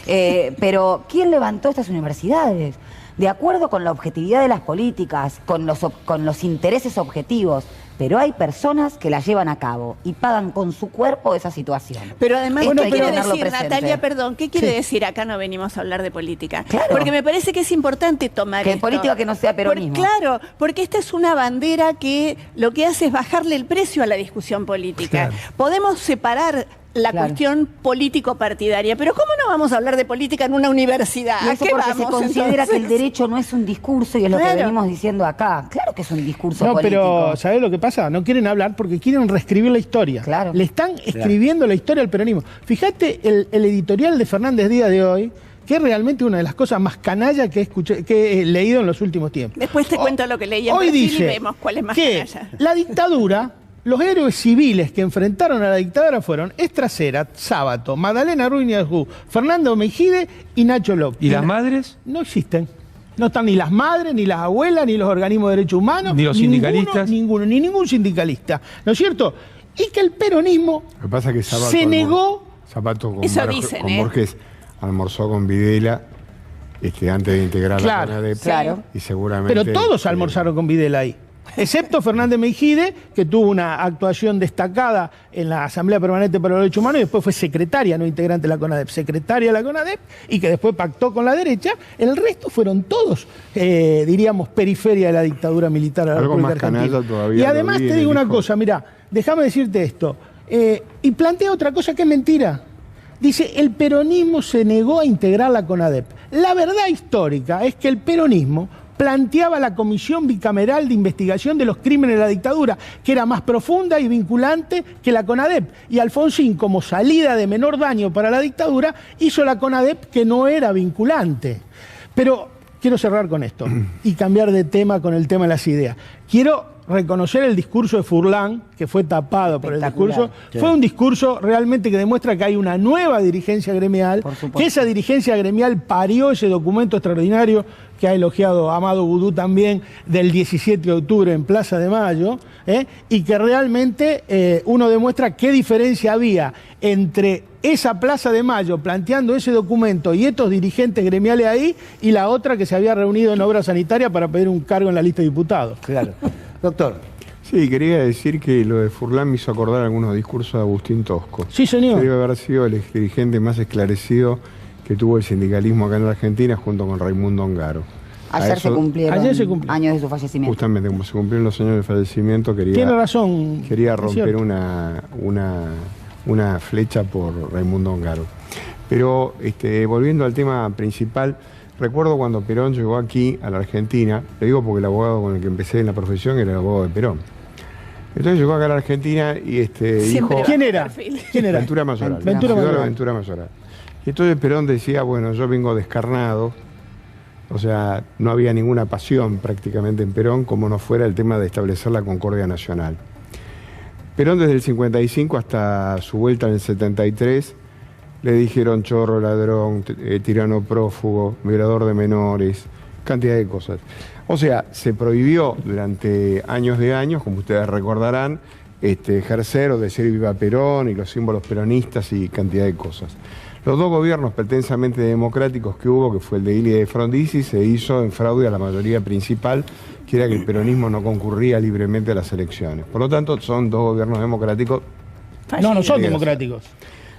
Pero ¿quién levantó estas universidades? De acuerdo con la objetividad de las políticas, con los intereses objetivos, pero hay personas que la llevan a cabo y pagan con su cuerpo esa situación. Pero además, Esto ¿qué hay que quiere tenerlo decir, presente. Natalia, perdón, qué quiere decir acá no venimos a hablar de política? Claro. Porque me parece que es importante tomar Que esto. política que no sea peronismo. Claro, porque esta es una bandera que lo que hace es bajarle el precio a la discusión política. Claro. Podemos separar la Claro. cuestión político-partidaria, pero ¿cómo no vamos a hablar de política en una universidad? Y ¿A eso qué porque vamos, se considera que el entonces? derecho no es un discurso y es lo que Claro. venimos diciendo acá. Claro que es un discurso No, político. pero ¿sabés lo que pasa? No quieren hablar porque quieren reescribir la historia. Claro. Le están escribiendo la historia al peronismo. Fíjate el editorial de Fernández Díaz de hoy, que es realmente una de las cosas más canallas que he leído en los últimos tiempos. Después te cuento lo que leí en Hoy Brasil dice y vemos cuál es más que canalla. la dictadura, los héroes civiles que enfrentaron a la dictadura fueron Estracera, Sábato, Magdalena Ruiz Ñargú, Fernando Mejide y Nacho López. ¿Y las madres? No existen. No están ni las madres, ni las abuelas, ni los organismos de derechos humanos. Ni los sindicalistas. Ni ningún sindicalista. ¿No es cierto? Y que el peronismo Lo que pasa es que Zapato se negó. Zapato con, Eso dicen, con Borges almorzó con Videla antes de integrar Claro, la CONADEP. claro. Y seguramente. Pero todos almorzaron con Videla ahí. Excepto Fernández Mejide, que tuvo una actuación destacada en la Asamblea Permanente para los Derechos Humanos y después fue secretaria, no integrante de la CONADEP, secretaria de la CONADEP, y que después pactó con la derecha. El resto fueron todos, diríamos, periferia de la dictadura militar de la Algo República más canalla Argentina. todavía Y lo además vi en te el digo una disco. cosa, mirá, déjame decirte esto, y plantea otra cosa que es mentira. Dice, el peronismo se negó a integrar la CONADEP. La verdad histórica es que el peronismo planteaba la Comisión Bicameral de Investigación de los Crímenes de la Dictadura, que era más profunda y vinculante que la CONADEP. Y Alfonsín, como salida de menor daño para la dictadura, hizo la CONADEP que no era vinculante. Pero quiero cerrar con esto y cambiar de tema con el tema de las ideas. Quiero reconocer el discurso de Furlan, que fue tapado por el discurso. Sí. Fue un discurso realmente que demuestra que hay una nueva dirigencia gremial, Por supuesto. que esa dirigencia gremial parió ese documento extraordinario que ha elogiado Amado Boudou también, del 17 de octubre en Plaza de Mayo, y que realmente uno demuestra qué diferencia había entre esa Plaza de Mayo planteando ese documento y estos dirigentes gremiales ahí, y la otra que se había reunido en Obra Sanitaria para pedir un cargo en la lista de diputados. Claro. Doctor. Sí, quería decir que lo de Furlan me hizo acordar algunos discursos de Agustín Tosco. Sí, señor. Debe haber sido el dirigente más esclarecido que tuvo el sindicalismo acá en la Argentina junto con Raimundo Ongaro. A Ayer eso, se cumplieron Ayer se cumplió. años de su fallecimiento. Justamente como se cumplieron los años del fallecimiento, Tiene razón. quería es romper cierto. una flecha por Raimundo Ongaro. Pero volviendo al tema principal, recuerdo cuando Perón llegó aquí a la Argentina, le digo porque el abogado con el que empecé en la profesión era el abogado de Perón. Entonces llegó acá a la Argentina y dijo... ¿Quién era? ¿Quién era? Ventura Mayoral. Ventura Isidoro Mayoral. Ventura Mayoral. Y entonces Perón decía, bueno, yo vengo descarnado, o sea, no había ninguna pasión prácticamente en Perón, como no fuera el tema de establecer la concordia nacional. Perón desde el 55 hasta su vuelta en el 73, le dijeron chorro, ladrón, tirano prófugo, violador de menores, cantidad de cosas. O sea, se prohibió durante años de años, como ustedes recordarán, ejercer o decir viva Perón y los símbolos peronistas y cantidad de cosas. Los dos gobiernos pretensamente democráticos que hubo, que fue el de Ilia y de Frondizi, se hizo en fraude a la mayoría principal, que era que el peronismo no concurría libremente a las elecciones. Por lo tanto, son dos gobiernos democráticos. No son democráticos.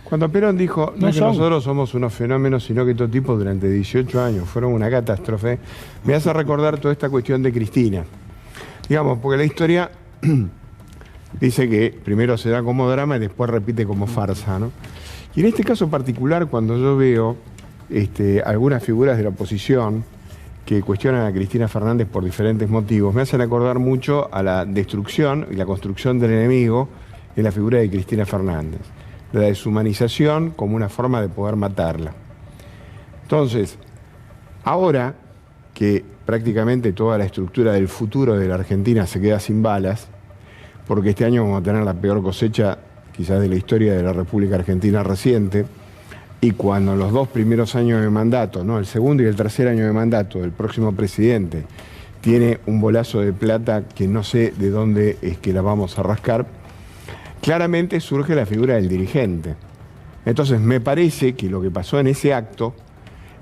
Cuando Perón dijo, no es que nosotros somos unos fenómenos, sino que todo tipo durante 18 años fueron una catástrofe, me hace recordar toda esta cuestión de Cristina. Digamos, porque la historia dice que primero se da como drama y después repite como farsa, ¿no? Y en este caso particular, cuando yo veo algunas figuras de la oposición que cuestionan a Cristina Fernández por diferentes motivos, me hacen acordar mucho a la destrucción y la construcción del enemigo en la figura de Cristina Fernández. La deshumanización como una forma de poder matarla. Entonces, ahora que prácticamente toda la estructura del futuro de la Argentina se queda sin balas, porque este año vamos a tener la peor cosecha quizás de la historia de la República Argentina reciente, y cuando en los 2 primeros años de mandato, ¿no?, el segundo y el tercer año de mandato del próximo presidente tiene un bolazo de plata que no sé de dónde es que la vamos a rascar, claramente surge la figura del dirigente. Entonces me parece que lo que pasó en ese acto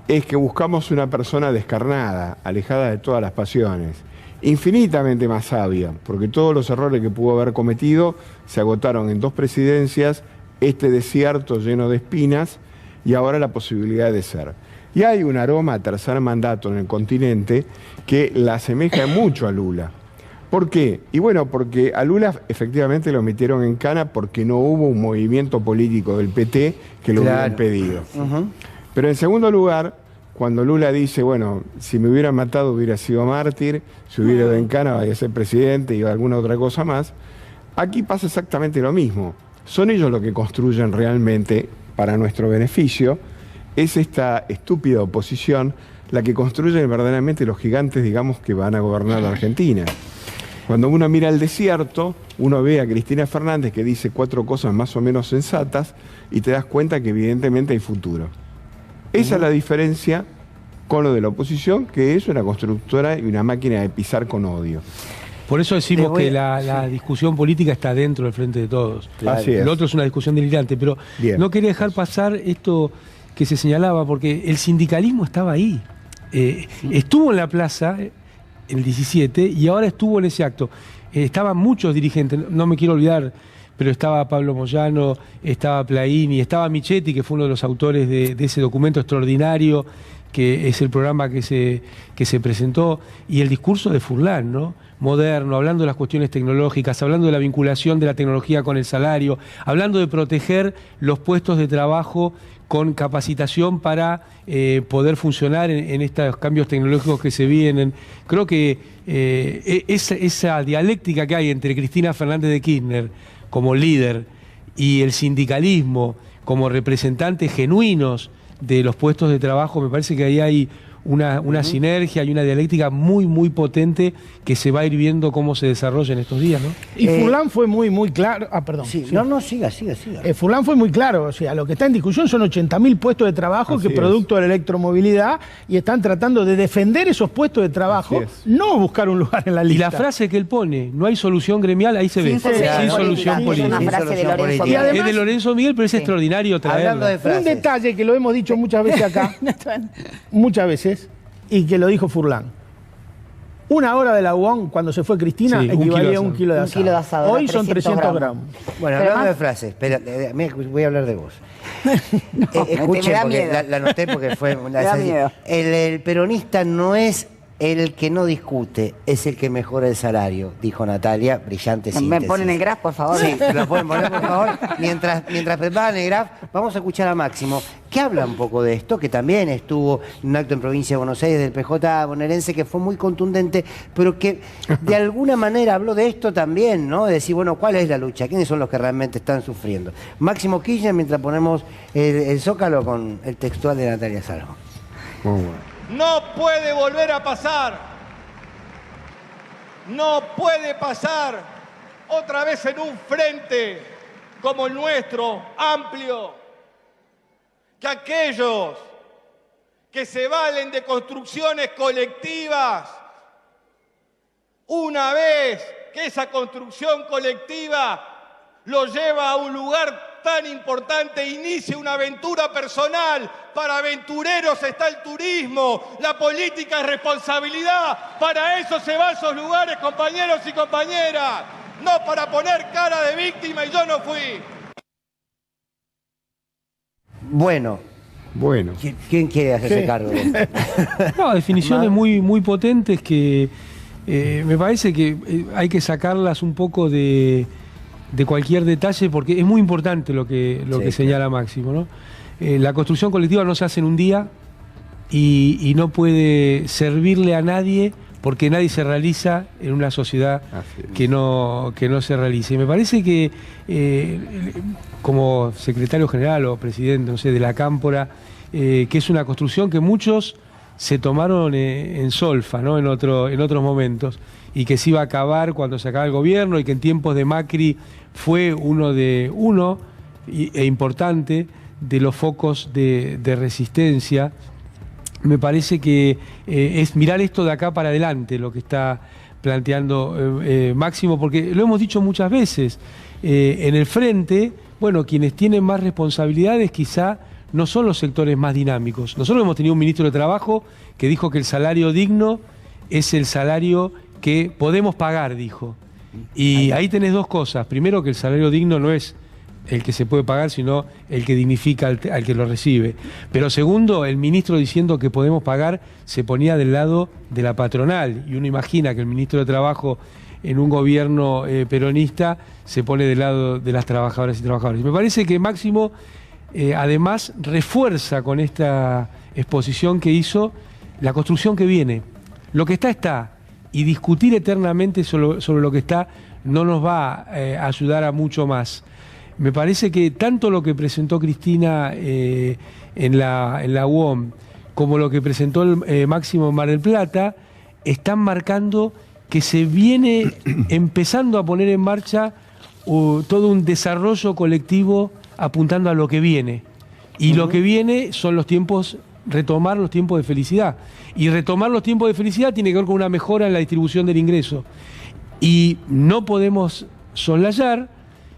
es que buscamos una persona descarnada, alejada de todas las pasiones, infinitamente más sabia, porque todos los errores que pudo haber cometido se agotaron en 2 presidencias, este desierto lleno de espinas y ahora la posibilidad de ser. Y hay un aroma a tercer mandato en el continente que la asemeja mucho a Lula. ¿Por qué? Y bueno, porque a Lula efectivamente lo metieron en cana porque no hubo un movimiento político del PT que lo hubiera impedido. Pero en segundo lugar, cuando Lula dice, bueno, si me hubieran matado hubiera sido mártir, si hubiera ido en cana vaya a ser presidente y alguna otra cosa más, aquí pasa exactamente lo mismo. Son ellos los que construyen realmente, para nuestro beneficio, es esta estúpida oposición la que construye verdaderamente los gigantes, digamos, que van a gobernar la Argentina. Cuando uno mira el desierto, uno ve a Cristina Fernández que dice 4 cosas más o menos sensatas y te das cuenta que evidentemente hay futuro. Esa es la diferencia con lo de la oposición, que es una constructora y una máquina de pisar con odio. Por eso decimos que la discusión política está dentro del Frente de Todos. Así es. Lo otro es una discusión delirante, pero no quería dejar pasar esto que se señalaba, porque el sindicalismo estaba ahí. Estuvo en la plaza en el 17 y ahora estuvo en ese acto. Estaban muchos dirigentes, no me quiero olvidar, pero estaba Pablo Moyano, estaba Plaini, estaba Michetti, que fue uno de los autores de ese documento extraordinario, que es el programa que se presentó, y el discurso de Furlan, ¿no?, moderno, hablando de las cuestiones tecnológicas, hablando de la vinculación de la tecnología con el salario, hablando de proteger los puestos de trabajo con capacitación para poder funcionar en estos cambios tecnológicos que se vienen. Creo que esa dialéctica que hay entre Cristina Fernández de Kirchner como líder y el sindicalismo como representantes genuinos de los puestos de trabajo, me parece que ahí hay una sinergia y una dialéctica muy, muy potente que se va a ir viendo cómo se desarrolla en estos días, ¿no? Y Furlan fue muy claro. Perdón. Sí. No, siga. Furlan fue muy claro. O sea, lo que está en discusión son 80.000 puestos de trabajo producto de la electromovilidad, y están tratando de defender esos puestos de trabajo, no buscar un lugar en la lista. Y la frase que él pone, no hay solución gremial, ahí se ve. Sin solución política. Es una frase de Lorenzo Miguel. Es de Lorenzo Miguel, pero es extraordinario traerlo. De un detalle que lo hemos dicho muchas veces acá, muchas veces, y que lo dijo Furlan. 1 hora de la UON, cuando se fue Cristina, equivalía a 1 kilo de asado. Hoy son 300 gramos. Bueno, hablando de frases, espera, voy a hablar de vos. Escuchen, porque la anoté porque fue una... El peronista no es el que no discute, es el que mejora el salario, dijo Natalia, brillante síntesis. ¿Me ponen el graf, por favor? Sí, lo pueden poner, por favor. Mientras preparan el graf, vamos a escuchar a Máximo. ¿Qué habla un poco de esto? Que también estuvo en un acto en Provincia de Buenos Aires del PJ bonaerense que fue muy contundente, pero que de alguna manera habló de esto también, ¿no? De decir, bueno, ¿cuál es la lucha? ¿Quiénes son los que realmente están sufriendo? Máximo Kirchner, mientras ponemos el Zócalo con el textual de Natalia Salvo. Muy bueno. No puede volver a pasar. No puede pasar otra vez en un frente como el nuestro, amplio, que aquellos que se valen de construcciones colectivas, una vez que esa construcción colectiva lo lleva a un lugar tan importante, inicia una aventura personal. Para aventureros está el turismo, la política es responsabilidad. Para eso se va a esos lugares, compañeros y compañeras. No para poner cara de víctima y yo no fui. Bueno. ¿Quién quiere hacerse cargo de esto? No, definiciones muy potentes que me parece que hay que sacarlas un poco de cualquier detalle, porque es muy importante lo que señala Máximo, ¿no? La construcción colectiva no se hace en un día y no puede servirle a nadie, porque nadie se realiza en una sociedad que no se realice. Y me parece que como secretario general o presidente, no sé, de la Cámpora, que es una construcción que muchos se tomaron en solfa, ¿no? en otros momentos, y que se iba a acabar cuando se acaba el gobierno, y que en tiempos de Macri fue uno e importante de los focos de resistencia. Me parece que es mirar esto de acá para adelante lo que está planteando Máximo, porque lo hemos dicho muchas veces, en el frente, bueno, quienes tienen más responsabilidades quizá no son los sectores más dinámicos. Nosotros hemos tenido un ministro de Trabajo que dijo que el salario digno es el salario que podemos pagar, dijo. Y ahí tenés dos cosas. Primero, que el salario digno no es el que se puede pagar, sino el que dignifica al que lo recibe. Pero segundo, el ministro diciendo que podemos pagar se ponía del lado de la patronal. Y uno imagina que el ministro de Trabajo en un gobierno peronista se pone del lado de las trabajadoras y trabajadores. Me parece que Máximo además refuerza con esta exposición que hizo la construcción que viene. Lo que está, y discutir eternamente sobre lo que está no nos va a ayudar a mucho más. Me parece que tanto lo que presentó Cristina en la UOM como lo que presentó el Máximo en Mar del Plata están marcando que se viene empezando a poner en marcha todo un desarrollo colectivo apuntando a lo que viene. Y lo que viene son los tiempos, retomar los tiempos de felicidad. Y retomar los tiempos de felicidad tiene que ver con una mejora en la distribución del ingreso. Y no podemos soslayar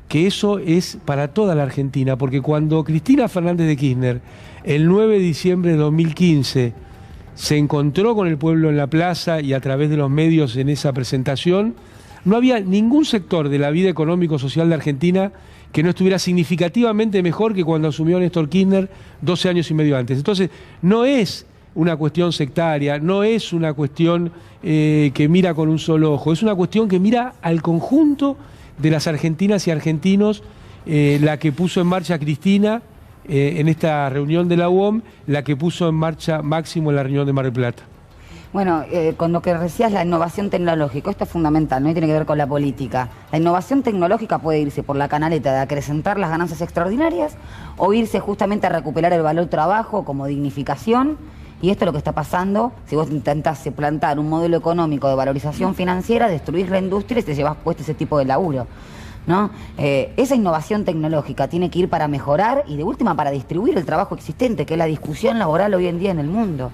que eso es para toda la Argentina, porque cuando Cristina Fernández de Kirchner, el 9 de diciembre de 2015, se encontró con el pueblo en la plaza y a través de los medios en esa presentación, no había ningún sector de la vida económico-social de Argentina que no estuviera significativamente mejor que cuando asumió Néstor Kirchner 12 años y medio antes. Entonces, no es una cuestión sectaria, no es una cuestión que mira con un solo ojo, es una cuestión que mira al conjunto de las argentinas y argentinos, la que puso en marcha Cristina en esta reunión de la UOM, la que puso en marcha Máximo en la reunión de Mar del Plata. Bueno, con lo que decías, la innovación tecnológica, esto es fundamental, ¿no? Y tiene que ver con la política. La innovación tecnológica puede irse por la canaleta de acrecentar las ganancias extraordinarias o irse justamente a recuperar el valor trabajo como dignificación. Y esto es lo que está pasando. Si vos intentás plantar un modelo económico de valorización financiera, destruís la industria y te llevas puesto ese tipo de laburo, ¿no? Esa innovación tecnológica tiene que ir para mejorar y de última para distribuir el trabajo existente, que es la discusión laboral hoy en día en el mundo.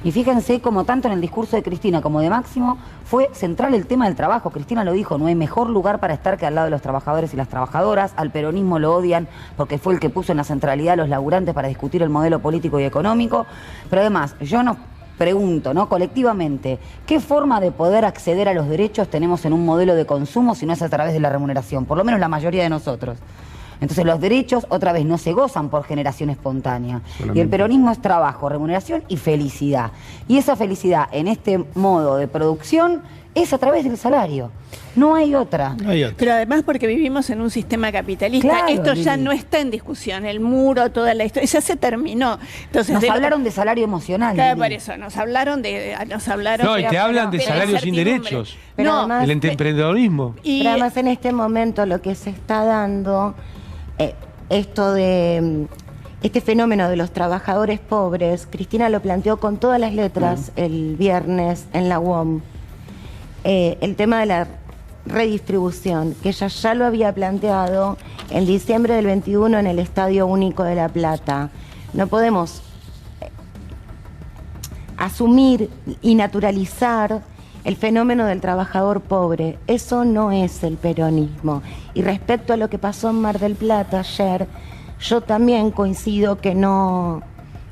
Y fíjense como tanto en el discurso de Cristina como de Máximo fue central el tema del trabajo. Cristina lo dijo, no hay mejor lugar para estar que al lado de los trabajadores y las trabajadoras. Al peronismo lo odian porque fue el que puso en la centralidad a los laburantes para discutir el modelo político y económico. Pero además, yo nos pregunto, ¿no? Colectivamente, ¿qué forma de poder acceder a los derechos tenemos en un modelo de consumo si no es a través de la remuneración? Por lo menos la mayoría de nosotros. Entonces los derechos otra vez no se gozan por generación espontánea. Y el peronismo es trabajo, remuneración y felicidad. Y esa felicidad en este modo de producción es a través del salario. No hay otra. Pero además porque vivimos en un sistema capitalista. Claro, esto ya Lili. no está en discusión. El muro, toda la historia, ya se terminó. Entonces, Nos hablaron de salario emocional. Claro, Lili. por eso, nos hablaron No, y te hablan de salarios sin incertidumbre. derechos. Pero No, además- El emprendedorismo. Pero además en este momento lo que se está dando, esto de este fenómeno de los trabajadores pobres, Cristina lo planteó con todas las letras el viernes en la UOM, el tema de la redistribución, que ella ya lo había planteado en diciembre del 21 en el Estadio Único de La Plata. No podemos asumir y naturalizar el fenómeno del trabajador pobre. Eso no es el peronismo. Y respecto a lo que pasó en Mar del Plata ayer, yo también coincido que no,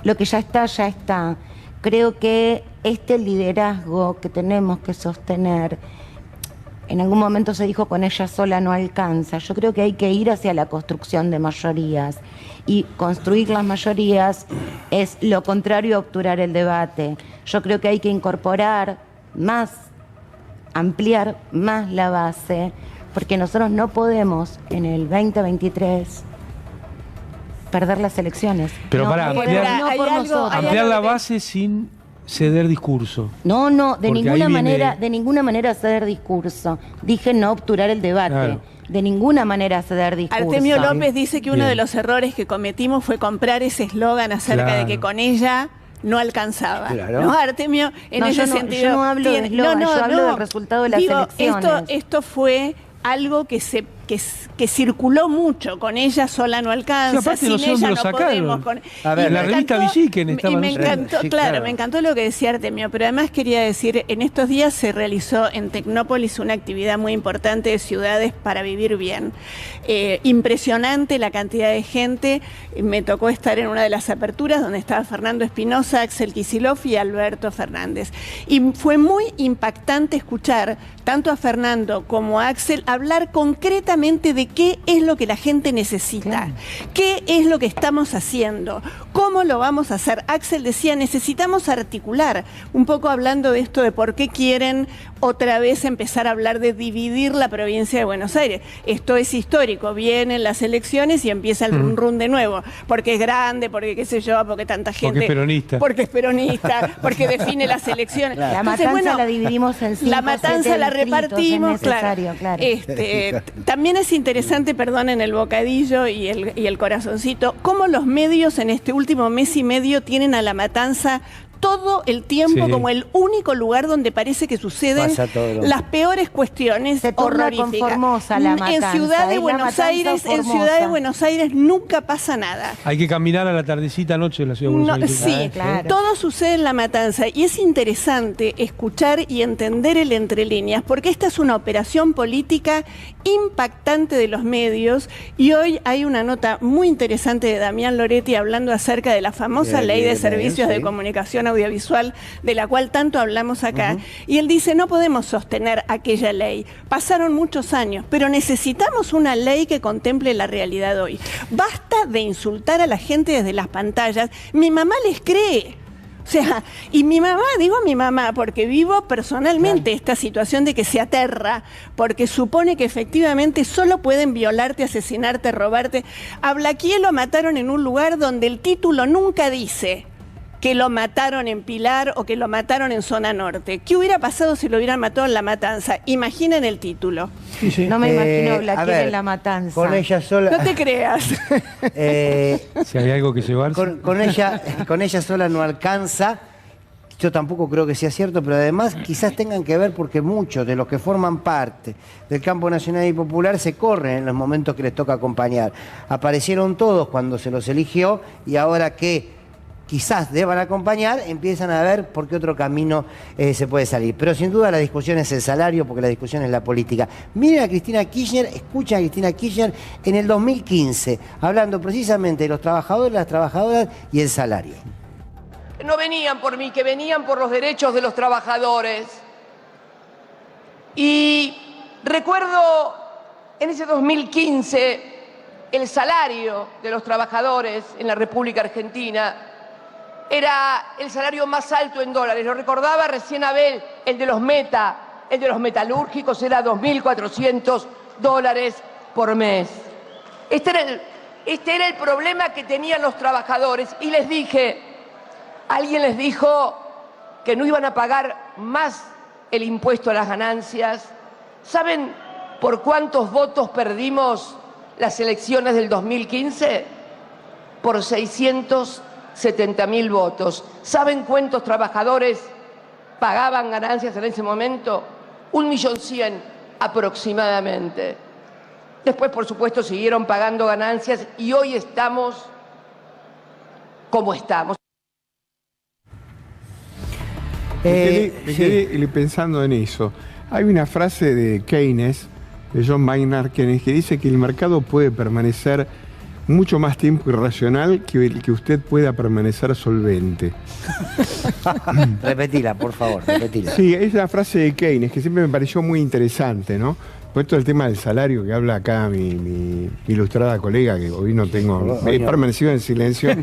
lo que ya está. Creo que este liderazgo que tenemos que sostener, en algún momento se dijo con ella sola no alcanza. Yo creo que hay que ir hacia la construcción de mayorías. Y construir las mayorías es lo contrario a obturar el debate. Yo creo que hay que incorporar más, ampliar más la base, porque nosotros no podemos en el 2023 perder las elecciones. Pero para ampliar, hay algo- ampliar la base sin ceder discurso. No, de Porque ninguna ahí viene- manera, de ninguna manera ceder discurso. Dije no obturar el debate. Claro. De ninguna manera ceder discurso. Artemio López dice que uno Bien. de los errores que cometimos fue comprar ese eslogan acerca Claro. de que con ella no alcanzaba. Claro. ¿No, Artemio? En No, ese yo no- sentido. yo no hablo de eslogan, yo hablo del resultado de las elecciones. Esto fue algo que circuló mucho. Con ella sola no alcanza, Sí, aparte sin no sé dónde ella lo no sacaron. podemos. A ver, Y la me revista encantó- Villiquen y estaba me en eso. encantó, Sí, claro, claro. me encantó lo que decía Artemio, pero además quería decir, en estos días se realizó en Tecnópolis una actividad muy importante de ciudades para vivir bien. Impresionante la cantidad de gente. Me tocó estar en una de las aperturas donde estaba Fernando Espinosa, Axel Kicillof y Alberto Fernández. Y fue muy impactante escuchar tanto a Fernando como a Axel hablar concretamente de qué es lo que la gente necesita, Claro. qué es lo que estamos haciendo, cómo lo vamos a hacer. Axel decía, necesitamos articular, un poco hablando de esto de por qué quieren otra vez empezar a hablar de dividir la provincia de Buenos Aires. Esto es histórico, vienen las elecciones y empieza el run run de nuevo, porque es grande, porque qué sé yo, porque tanta gente... Porque es peronista. Porque es peronista, porque define las elecciones. La Entonces, matanza la dividimos en 5 la matanza la repartimos, es necesario, claro. También es interesante, perdonen el bocadillo y el corazoncito, cómo los medios en este último mes y medio tienen a la matanza todo el tiempo Sí. como el único lugar donde parece que suceden Pasa todo lo las peores cuestiones Se torna horroríficas. con Formosa la En matanza, Ciudad de es la Buenos matanza Aires, en Formosa. Ciudad de Buenos Aires nunca pasa nada. Hay que caminar a la tardecita noche en la ciudad de Buenos No, Aires. sí, claro. todo sucede en La Matanza y es interesante escuchar y entender el entre líneas, porque esta es una operación política impactante de los medios y hoy hay una nota muy interesante de Damián Loretti hablando acerca de la famosa De la ley de ley de servicios medios, de sí. comunicación audiovisual, de la cual tanto hablamos acá, y él dice, no podemos sostener aquella ley, pasaron muchos años, pero necesitamos una ley que contemple la realidad hoy. Basta de insultar a la gente desde las pantallas, mi mamá les cree. O sea, y mi mamá, digo mi mamá, porque vivo personalmente esta situación de que se aterra, porque supone que efectivamente solo pueden violarte, asesinarte, robarte. A Blaquier lo mataron en un lugar donde el título nunca dice que lo mataron en Pilar o que lo mataron en Zona Norte. ¿Qué hubiera pasado si lo hubieran matado en La Matanza? Imaginen el título. No me imagino a Blaquier ver, en la matanza. Con ella sola. No te creas. Si hay algo que llevarse. Con ella sola no alcanza. Yo tampoco creo que sea cierto, pero además quizás tengan que ver porque muchos de los que forman parte del campo nacional y popular se corren en los momentos que les toca acompañar. Aparecieron todos cuando se los eligió y ahora que quizás deban acompañar, empiezan a ver por qué otro camino se puede salir. Pero sin duda la discusión es el salario, porque la discusión es la política. Miren a Cristina Kirchner, escuchen a Cristina Kirchner en el 2015, hablando precisamente de los trabajadores, las trabajadoras y el salario. No venían por mí, que venían por los derechos de los trabajadores. Y recuerdo en ese 2015 el salario de los trabajadores en la República Argentina era el salario más alto en dólares. Lo recordaba recién Abel, el de los Meta, el de los metalúrgicos era $2.400 por mes. Este era el problema que tenían los trabajadores. Y les dije, alguien les dijo que no iban a pagar más el impuesto a las ganancias. ¿Saben por cuántos votos perdimos las elecciones del 2015? Por 670.000 votos. ¿Saben cuántos trabajadores pagaban ganancias en ese momento? 1.100.000 aproximadamente. Después, por supuesto, siguieron pagando ganancias y hoy estamos como estamos. Me quedé pensando en eso. Hay una frase de Keynes, de John Maynard Keynes, que dice que el mercado puede permanecer mucho más tiempo irracional que el que usted pueda permanecer solvente. Repetila, por favor, repetila. Sí, es la frase de Keynes, que siempre me pareció muy interesante, ¿no? Por esto el tema del salario que habla acá mi ilustrada colega, que hoy no tengo, he permanecido en silencio,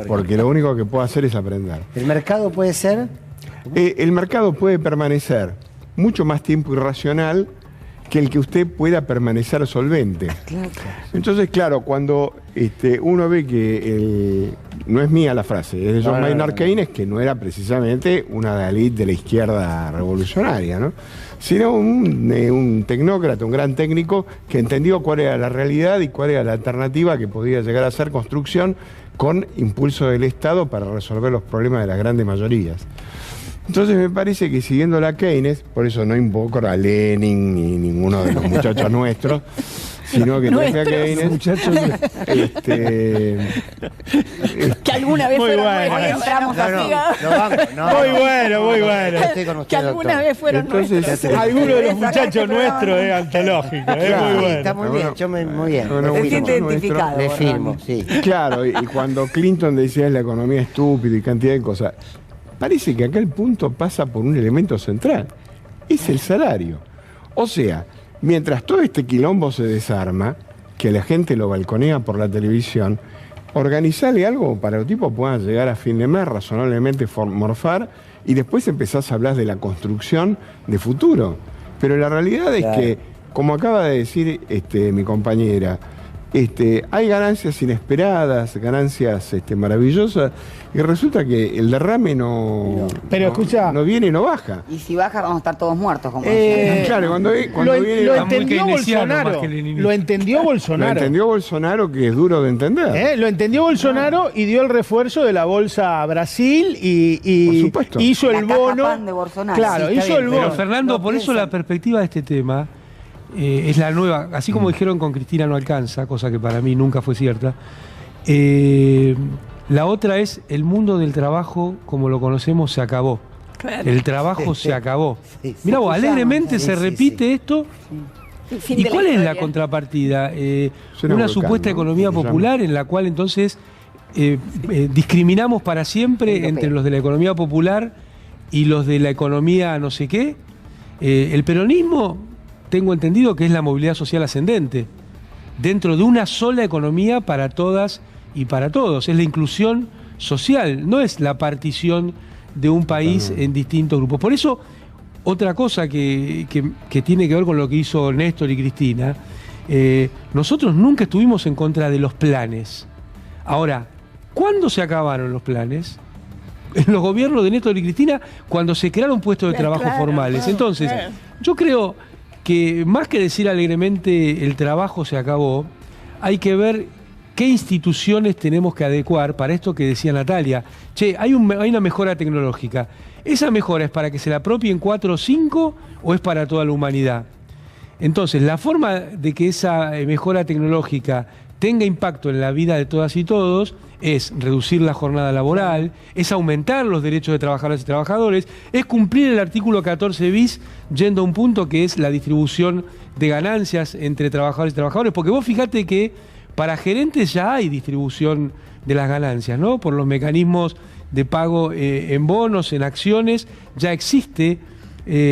porque lo único que puedo hacer es aprender. ¿El mercado puede ser? El mercado puede permanecer mucho más tiempo irracional que el que usted pueda permanecer solvente. Entonces, claro, cuando uno ve que no es mía la frase, es de John Maynard Keynes, que no era precisamente una Dalit de la izquierda revolucionaria, ¿no? Sino un tecnócrata, un gran técnico que entendió cuál era la realidad y cuál era la alternativa que podía llegar a ser construcción con impulso del Estado para resolver los problemas de las grandes mayorías. Entonces me parece que siguiendo la Keynes, por eso no invoco a Lenin ni ninguno de los muchachos nuestros, sino que traje a Keynes, muchachos, que alguna vez fueron entramos así. Muy bueno. Que alguna vez fueron nuestros. Alguno de los muchachos nuestros es antológico, es muy bueno. Está muy bien, yo muy bien. Me siento identificado. Le firmo, sí. Claro, y cuando Clinton decía la economía estúpida y cantidad de cosas, parece que acá el punto pasa por un elemento central, es el salario. O sea, mientras todo este quilombo se desarma, que la gente lo balconea por la televisión, organizarle algo para que los tipos puedan llegar a fin de mes, razonablemente morfar, y después empezás a hablar de la construcción de futuro. Pero la realidad es que, como acaba de decir mi compañera, hay ganancias inesperadas, ganancias maravillosas, y resulta que el derrame no viene y no baja. Y si baja vamos a estar todos muertos, como claro, cuando viene... Lo entendió Bolsonaro. Lo entendió Bolsonaro, que es duro de entender. Lo entendió Bolsonaro y dio el refuerzo de la bolsa a Brasil y hizo el bono. De Bolsonaro. Claro, sí, hizo el bono. Pero Fernando, por eso la perspectiva de este tema es la nueva, así como dijeron con Cristina no alcanza, cosa que para mí nunca fue cierta. La otra es el mundo del trabajo como lo conocemos se acabó. Claro. El trabajo se acabó. Mirá vos, alegremente se repite esto. ¿Y cuál es la contrapartida? Una supuesta economía popular en la cual entonces discriminamos para siempre entre los de la economía popular y los de la economía no sé qué. El peronismo, tengo entendido que es la movilidad social ascendente, dentro de una sola economía para todas y para todos. Es la inclusión social, no es la partición de un país en distintos grupos. Por eso, otra cosa que tiene que ver con lo que hizo Néstor y Cristina, nosotros nunca estuvimos en contra de los planes. Ahora, ¿cuándo se acabaron los planes? En los gobiernos de Néstor y Cristina, cuando se crearon puestos de trabajo formales. Entonces, yo creo que más que decir alegremente el trabajo se acabó, hay que ver qué instituciones tenemos que adecuar para esto que decía Natalia. Che, hay una mejora tecnológica. ¿Esa mejora es para que se la apropien 4 o 5 o es para toda la humanidad? Entonces, la forma de que esa mejora tecnológica tenga impacto en la vida de todas y todos es reducir la jornada laboral, es aumentar los derechos de trabajadoras y trabajadores, es cumplir el artículo 14 bis yendo a un punto que es la distribución de ganancias entre trabajadores y trabajadores, porque vos fíjate que para gerentes ya hay distribución de las ganancias, ¿no? Por los mecanismos de pago en bonos, en acciones, ya existe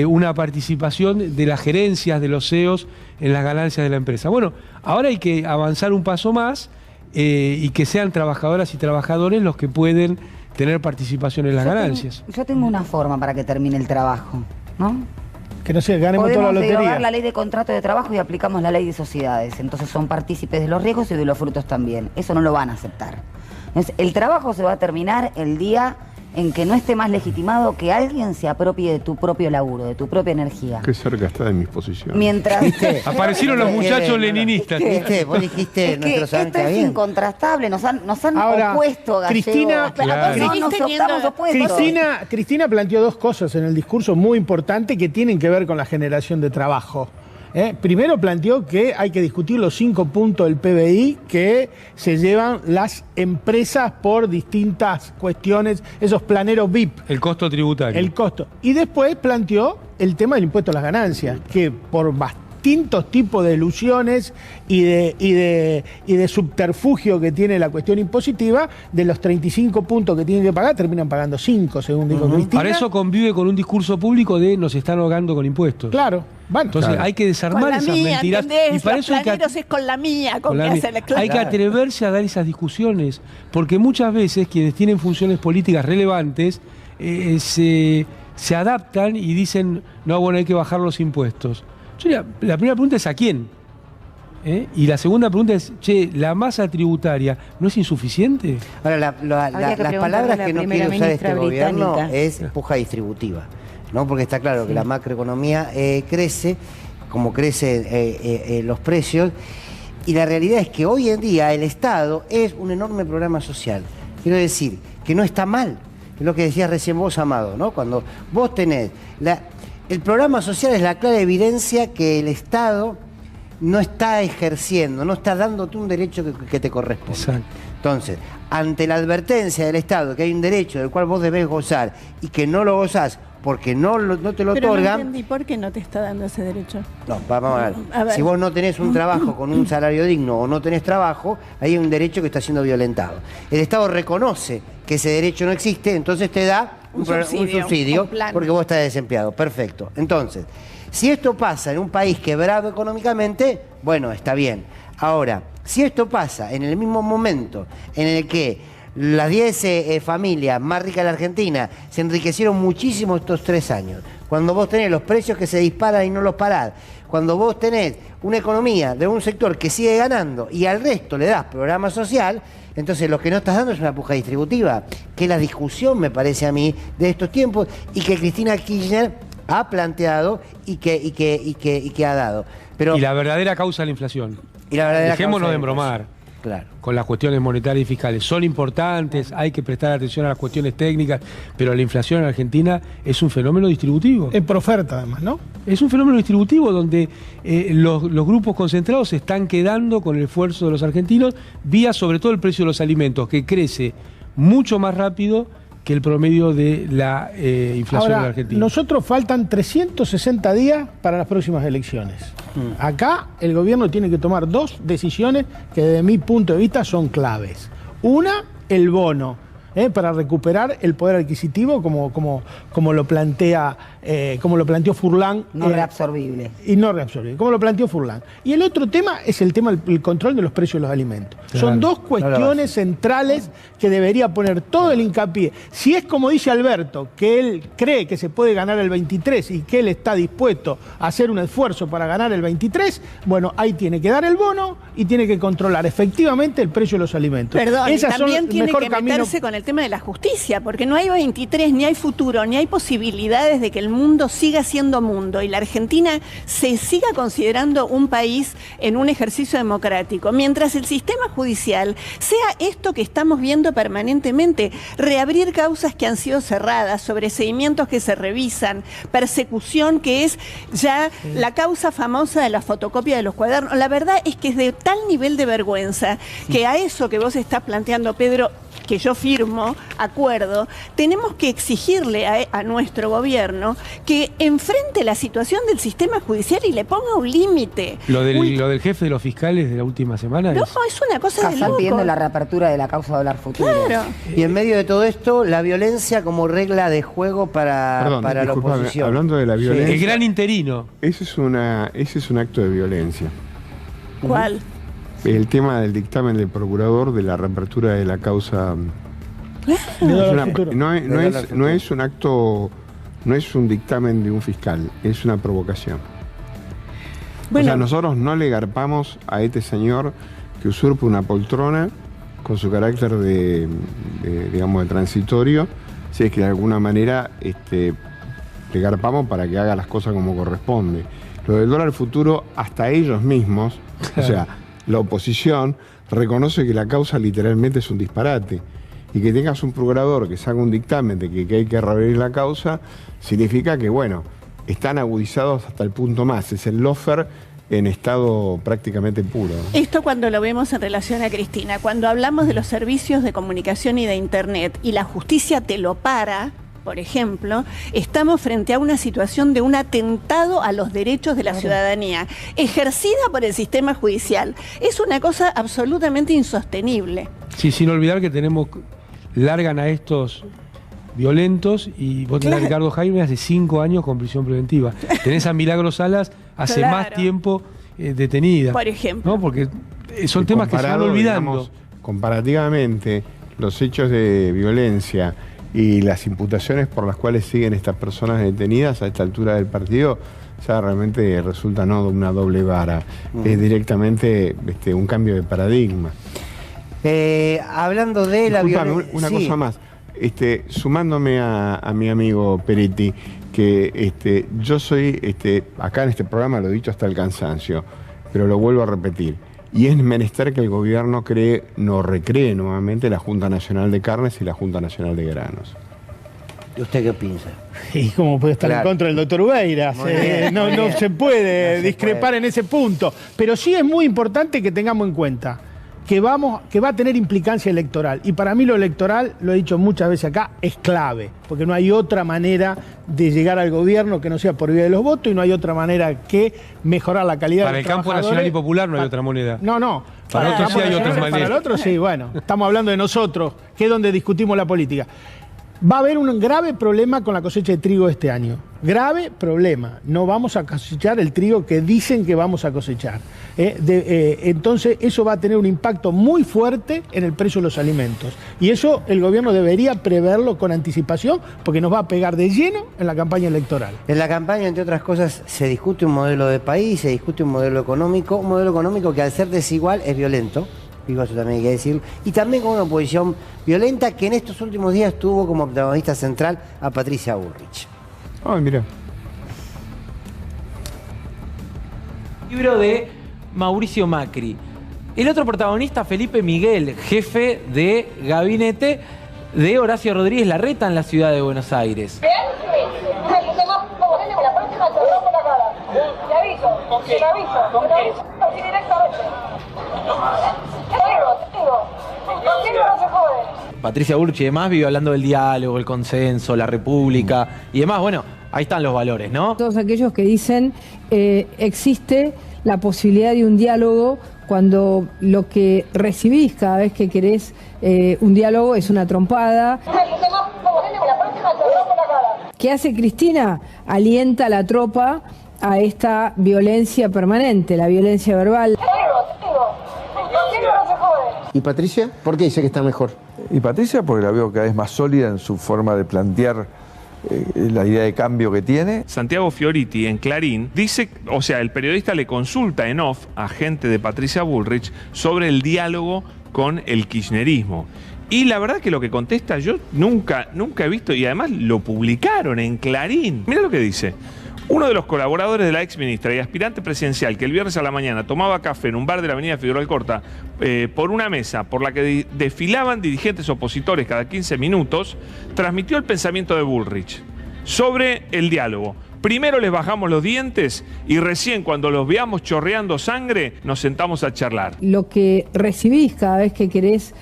una participación de las gerencias, de los CEOs en las ganancias de la empresa. Bueno, ahora hay que avanzar un paso más y que sean trabajadoras y trabajadores los que pueden tener participación en las ganancias. Yo tengo una forma para que termine el trabajo, ¿no? Que no sé, ganemos toda la Podemos lotería. derogar la ley de contrato de trabajo y aplicamos la ley de sociedades. Entonces son partícipes de los riesgos y de los frutos también. Eso no lo van a aceptar. Entonces, el trabajo se va a terminar el día en que no esté más legitimado que alguien se apropie de tu propio laburo, de tu propia energía. Qué cerca está de mis posiciones. Mientras... Aparecieron los muchachos leninistas. ¿Viste? Vos dijiste, Es que nuestro saber esto está es bien. incontrastable, nos han Ahora, opuesto, Gallego. Cristina- Claro. No nos estamos opuestos. Cristina planteó dos cosas en el discurso muy importantes que tienen que ver con la generación de trabajo. Primero planteó que hay que discutir los 5 puntos del PBI que se llevan las empresas por distintas cuestiones, esos planeros VIP. El costo tributario. El costo. Y después planteó el tema del impuesto a las ganancias, que por distintos tipos de ilusiones y de subterfugio que tiene la cuestión impositiva, de los 35 puntos que tienen que pagar, terminan pagando 5, según dijo Cristina. Para eso convive con un discurso público de nos están ahogando con impuestos. Claro. Bueno, Entonces claro. hay que Con desarmar la esas mía, mentiras. ¿entendés? Y para Los eso hay que, planeros es con la mía, con la que mía. hace la Hay que atreverse a dar esas discusiones, porque muchas veces quienes tienen funciones políticas relevantes se adaptan y dicen, no, bueno, hay que bajar los impuestos. La primera pregunta es ¿a quién? Y la segunda pregunta es, ¿la masa tributaria no es insuficiente? Ahora, Habría que las preguntarle palabras a la que no primera quiere usar este ministra gobierno británica. es puja distributiva, ¿no? Porque está claro que la macroeconomía crece, como crecen los precios, y la realidad es que hoy en día el Estado es un enorme programa social. Quiero decir, que no está mal, es lo que decías recién vos, Amado, ¿no? Cuando vos tenés... el programa social es la clara evidencia que el Estado no está ejerciendo, no está dándote un derecho que te corresponde. Exacto. Entonces, ante la advertencia del Estado que hay un derecho del cual vos debés gozar y que no lo gozás porque no te lo Pero no otorgan... entendí por qué no te está dando ese derecho. No, vamos a ver. A ver. Si vos no tenés un trabajo con un salario digno o no tenés trabajo, ahí hay un derecho que está siendo violentado. El Estado reconoce que ese derecho no existe, entonces te da un subsidio un plan. porque vos estás desempleado. Perfecto. Entonces, si esto pasa en un país quebrado económicamente, bueno, está bien. Ahora, si esto pasa en el mismo momento en el que las 10 familias más ricas de la Argentina se enriquecieron muchísimo estos 3 años, cuando vos tenés los precios que se disparan y no los parás, cuando vos tenés una economía de un sector que sigue ganando y al resto le das programa social, entonces lo que no estás dando es una puja distributiva, que es la discusión, me parece a mí, de estos tiempos y que Cristina Kirchner ha planteado y que ha dado. Pero, Y la verdadera causa de la inflación. Dejémonos de embromar. Claro. Con las cuestiones monetarias y fiscales. Son importantes, hay que prestar atención a las cuestiones técnicas, pero la inflación en Argentina es un fenómeno distributivo. Es por oferta, además, ¿no? Es un fenómeno distributivo donde los grupos concentrados se están quedando con el esfuerzo de los argentinos, vía sobre todo el precio de los alimentos, que crece mucho más rápido que el promedio de la inflación en la Argentina. Nosotros faltan 360 días para las próximas elecciones. Acá el gobierno tiene que tomar 2 decisiones que desde mi punto de vista son claves. Una, el bono, para recuperar el poder adquisitivo como lo planteó Furlan. No reabsorbible. Y no reabsorbible, como lo planteó Furlan. Y el otro tema es el tema del control de los precios de los alimentos. Claro. Son 2 cuestiones centrales que debería poner todo el hincapié. Si es como dice Alberto, que él cree que se puede ganar el 23 y que él está dispuesto a hacer un esfuerzo para ganar el 23, bueno, ahí tiene que dar el bono y tiene que controlar efectivamente el precio de los alimentos. Perdón, y Esas son también el tiene mejor que camino. meterse con el tema de la justicia, porque no hay 23, ni hay futuro, ni hay posibilidades de que el mundo siga siendo mundo y la Argentina se siga considerando un país en un ejercicio democrático, mientras el sistema judicial sea esto que estamos viendo permanentemente, reabrir causas que han sido cerradas, sobreseimientos que se revisan, persecución que es ya la causa famosa de la fotocopia de los cuadernos. La verdad es que es de tal nivel de vergüenza que a eso que vos estás planteando, Pedro, que yo firmo, acuerdo, tenemos que exigirle a nuestro gobierno que enfrente la situación del sistema judicial y le ponga un límite. Lo del jefe de los fiscales de la última semana No, es una cosa de Casal loco. pidiendo la reapertura de la causa dólar futuro. Claro. Y en medio de todo esto, la violencia como regla de juego para la disculpame, oposición. hablando de la violencia... El gran interino. Ese es un acto de violencia. ¿Cuál? El tema del dictamen del procurador de la reapertura de la causa... De dólar Es una- futuro. no es un acto no es un dictamen de un fiscal, es una provocación. Bueno. O sea, nosotros no le garpamos a este señor que usurpa una poltrona con su carácter digamos, de transitorio, si es que de alguna manera le garpamos para que haga las cosas como corresponde. Lo del dólar futuro, hasta ellos mismos, o sea, la oposición, reconoce que la causa literalmente es un disparate. Y que tengas un procurador que saca un dictamen de que hay que reabrir la causa, significa que, bueno, están agudizados hasta el punto más. Es el lawfare en estado prácticamente puro. Esto cuando lo vemos en relación a Cristina, cuando hablamos de los servicios de comunicación y de Internet y la justicia te lo para, por ejemplo, estamos frente a una situación de un atentado a los derechos de la ciudadanía, ejercida por el sistema judicial. Es una cosa absolutamente insostenible. Sí, sin olvidar que largan a estos violentos y vos tenés a Ricardo Jaime hace 5 años con prisión preventiva. Tenés a Milagros Salas hace más tiempo detenida. Por ejemplo. ¿No? Porque son temas que se van olvidando. Digamos, comparativamente, los hechos de violencia y las imputaciones por las cuales siguen estas personas detenidas a esta altura del partido, ya realmente resulta no una doble vara, es directamente un cambio de paradigma. Hablando de la violencia... Una cosa más, sumándome a mi amigo Peretti, que yo soy, acá en este programa lo he dicho hasta el cansancio, pero lo vuelvo a repetir, y es menester que el gobierno recree nuevamente la Junta Nacional de Carnes y la Junta Nacional de Granos. ¿Y usted qué piensa? ¿Y cómo puede estar en contra del doctor Ubeiras? No se puede discrepar en ese punto. Pero sí es muy importante que tengamos en cuenta que va a tener implicancia electoral. Y para mí lo electoral, lo he dicho muchas veces acá, es clave. Porque no hay otra manera de llegar al gobierno que no sea por vía de los votos y no hay otra manera que mejorar la calidad de los trabajadores. Para el campo nacional y popular no hay otra moneda. No. Para el otro sí hay otras maneras. Para el otro sí, bueno. Estamos hablando de nosotros, que es donde discutimos la política. Va a haber un grave problema con la cosecha de trigo este año. Grave problema. No vamos a cosechar el trigo que dicen que vamos a cosechar. Entonces eso va a tener un impacto muy fuerte en el precio de los alimentos. Y eso el gobierno debería preverlo con anticipación porque nos va a pegar de lleno en la campaña electoral. En la campaña, entre otras cosas, se discute un modelo de país, se discute un modelo económico que al ser desigual es violento. Digo, eso también hay que decirlo. Y también con una oposición violenta que en estos últimos días tuvo como protagonista central a Patricia Bullrich. Ay, mira. Libro de Mauricio Macri. El otro protagonista, Felipe Miguel, jefe de gabinete de Horacio Rodríguez Larreta en la ciudad de Buenos Aires. Patricia Bullrich y demás vive hablando del diálogo, el consenso, la república y demás. Bueno, ahí están los valores, ¿no? Todos aquellos que dicen existe la posibilidad de un diálogo cuando lo que recibís cada vez que querés un diálogo es una trompada. ¿Qué hace Cristina? Alienta a la tropa a esta violencia permanente, la violencia verbal. ¿Y Patricia? ¿Por qué dice que está mejor? Y Patricia porque la veo cada vez más sólida en su forma de plantear la idea de cambio que tiene. Santiago Fioriti en Clarín dice, o sea, el periodista le consulta en off a gente de Patricia Bullrich sobre el diálogo con el kirchnerismo. Y la verdad que lo que contesta yo nunca he visto, y además lo publicaron en Clarín. Mira lo que dice. Uno de los colaboradores de la exministra y aspirante presidencial que el viernes a la mañana tomaba café en un bar de la avenida Figueroa Alcorta por una mesa por la que desfilaban dirigentes opositores cada 15 minutos, transmitió el pensamiento de Bullrich sobre el diálogo. Primero les bajamos los dientes y recién cuando los veamos chorreando sangre nos sentamos a charlar. Lo que recibís cada vez que querés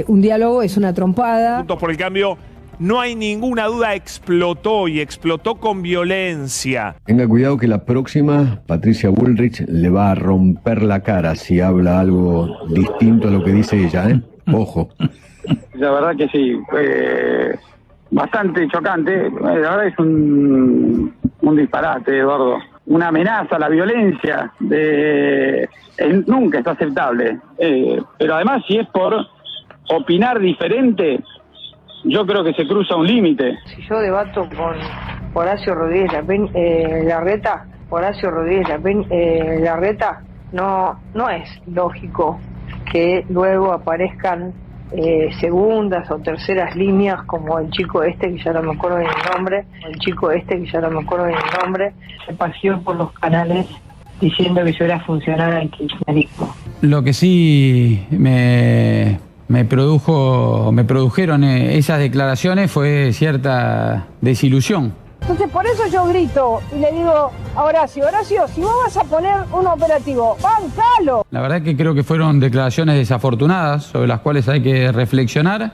un diálogo es una trompada. Juntos por el Cambio, no hay ninguna duda, explotó y explotó con violencia. Tenga cuidado que la próxima, Patricia Bullrich, le va a romper la cara si habla algo distinto a lo que dice ella, ¿eh? Ojo. La verdad que sí, bastante chocante. La verdad es un disparate, Eduardo. Una amenaza, la violencia nunca es aceptable. Pero además, si es por opinar diferente, yo creo que se cruza un límite. Si yo debato con Horacio Rodríguez Larreta, Horacio Rodríguez Larreta, no es lógico que luego aparezcan segundas o terceras líneas como el chico este que ya no me acuerdo del nombre, se paseó por los canales diciendo que yo era funcionaria del kirchnerismo. Lo que sí me produjeron esas declaraciones fue cierta desilusión. Entonces por eso yo grito y le digo a Horacio, si vos vas a poner un operativo, bancalo. La verdad que creo que fueron declaraciones desafortunadas sobre las cuales hay que reflexionar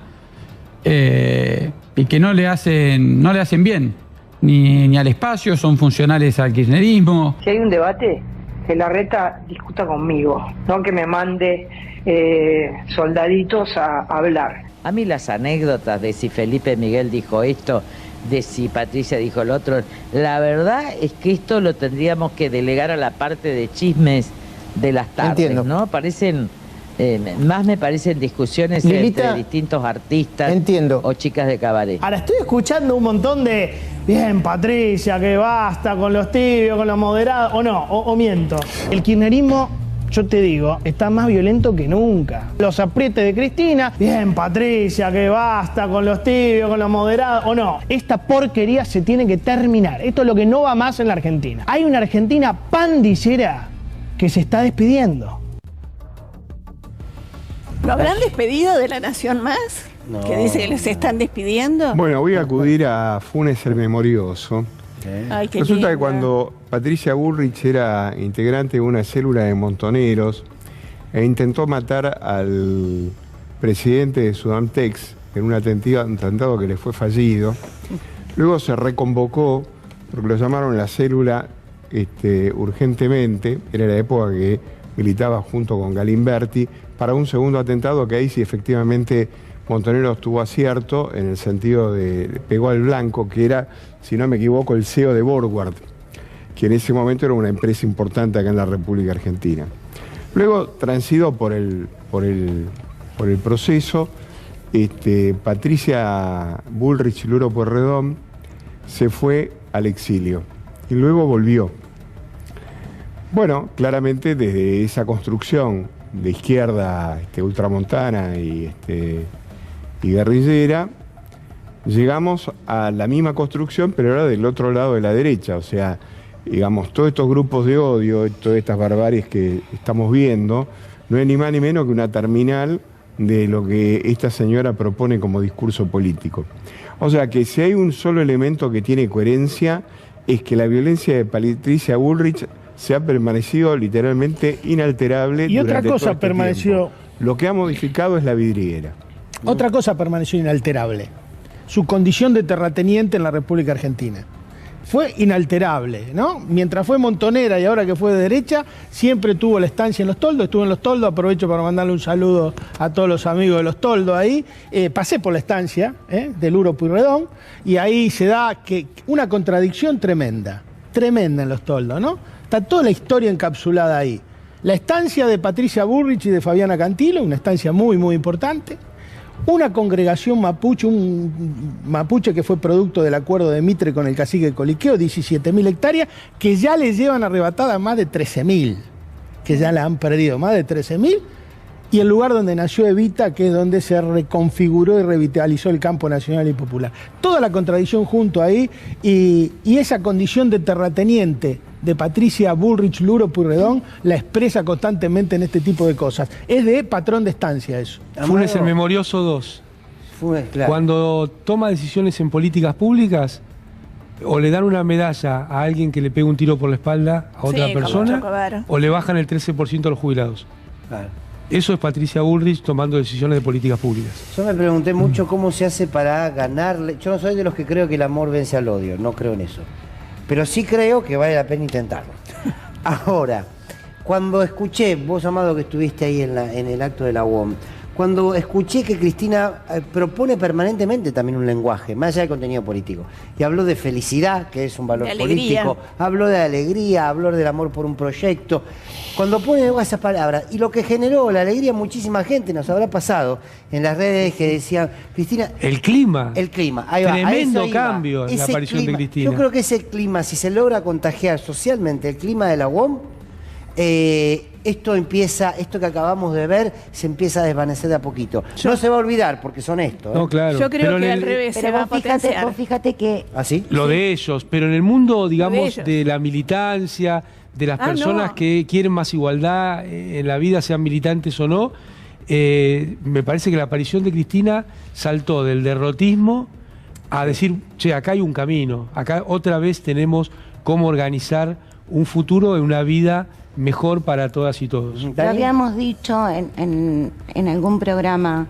y que no le hacen bien ni al espacio, son funcionales al kirchnerismo. Si hay un debate, que Larreta discuta conmigo, no que me mande soldaditos a hablar. A mí las anécdotas de si Felipe Miguel dijo esto, de si Patricia dijo lo otro, la verdad es que esto lo tendríamos que delegar a la parte de chismes de las tardes. Entiendo. ¿No? Más me parecen discusiones Lilita, entre distintos artistas o chicas de cabaret. Ahora estoy escuchando un montón de, bien Patricia, que basta con los tibios, con los moderados, o no, o miento. El kirchnerismo, yo te digo, está más violento que nunca. Los aprietes de Cristina, bien Patricia, que basta con los tibios, con los moderados, o no. Esta porquería se tiene que terminar. Esto es lo que no va más en la Argentina. Hay una Argentina pandillera que se está despidiendo. ¿Lo habrán despedido de La Nación Más? No. Que dice que los están despidiendo. Bueno, voy a acudir a Funes el Memorioso. Ay, qué Resulta que linda. cuando Patricia Bullrich era integrante de una célula de montoneros e intentó matar al presidente de Sudamtex en un atentado que le fue fallido, luego se reconvocó porque lo llamaron la célula urgentemente, era la época que militaba junto con Galimberti, para un segundo atentado que ahí sí efectivamente Montoneros tuvo acierto en el sentido de pegó al blanco, que era, si no me equivoco, el CEO de Borgward, que en ese momento era una empresa importante acá en la República Argentina. Luego, transido por el proceso, Patricia Bullrich Luro Pueyrredón se fue al exilio y luego volvió. Bueno, claramente desde esa construcción de izquierda ultramontana y guerrillera, llegamos a la misma construcción, pero ahora del otro lado de la derecha. O sea, digamos, todos estos grupos de odio, todas estas barbaries que estamos viendo, no es ni más ni menos que una terminal de lo que esta señora propone como discurso político. O sea que si hay un solo elemento que tiene coherencia, es que la violencia de Patricia Bullrich se ha permanecido literalmente inalterable. Y otra cosa permaneció. Tiempo. Lo que ha modificado es la vidriera. Otra cosa permaneció inalterable. Su condición de terrateniente en la República Argentina. Fue inalterable, ¿no? Mientras fue montonera y ahora que fue de derecha, siempre tuvo la estancia en Los Toldos. Estuve en Los Toldos, aprovecho para mandarle un saludo a todos los amigos de Los Toldos ahí. Pasé por la estancia de Luro Pueyrredón y ahí se da una contradicción tremenda en Los Toldos, ¿no? Está toda la historia encapsulada ahí. La estancia de Patricia Bullrich y de Fabiana Cantilo, una estancia muy, muy importante. Una congregación mapuche, un mapuche que fue producto del acuerdo de Mitre con el cacique Coliqueo, 17.000 hectáreas, que ya les llevan arrebatadas más de 13.000, que ya la han perdido, más de 13.000. Y el lugar donde nació Evita, que es donde se reconfiguró y revitalizó el campo nacional y popular. Toda la contradicción junto ahí y esa condición de terrateniente de Patricia Bullrich Luro Pueyrredón la expresa constantemente en este tipo de cosas. Es de patrón de estancia eso. Funes el Memorioso 2. Funes, claro. Cuando toma decisiones en políticas públicas, o le dan una medalla a alguien que le pega un tiro por la espalda a otra persona, o le bajan el 13% a los jubilados. Claro. Eso es Patricia Bullrich tomando decisiones de políticas públicas. Yo me pregunté mucho cómo se hace para ganarle. Yo no soy de los que creo que el amor vence al odio, no creo en eso. Pero sí creo que vale la pena intentarlo. Ahora, cuando escuché, vos Amado que estuviste ahí en el acto de la UOM, cuando escuché que Cristina propone permanentemente también un lenguaje, más allá del contenido político, y habló de felicidad, que es un valor político, habló de alegría, habló del amor por un proyecto, cuando pone esas palabras, y lo que generó la alegría muchísima gente, nos habrá pasado en las redes que decían, Cristina... El clima. El clima, ahí va. Tremendo cambio en la Ese aparición clima, de Cristina. Yo creo que ese clima, si se logra contagiar socialmente el clima de la UOM, esto que acabamos de ver se empieza a desvanecer de a poquito. No se va a olvidar porque son esto. No, claro. Yo creo que al revés se va a potenciar. Vos fíjate que... ¿Ah, sí? Lo de ellos, pero en el mundo, digamos, de la militancia, de las personas que quieren más igualdad en la vida, sean militantes o no, me parece que la aparición de Cristina saltó del derrotismo a decir, che, acá hay un camino, acá otra vez tenemos cómo organizar un futuro de una vida mejor para todas y todos. Lo habíamos dicho en algún programa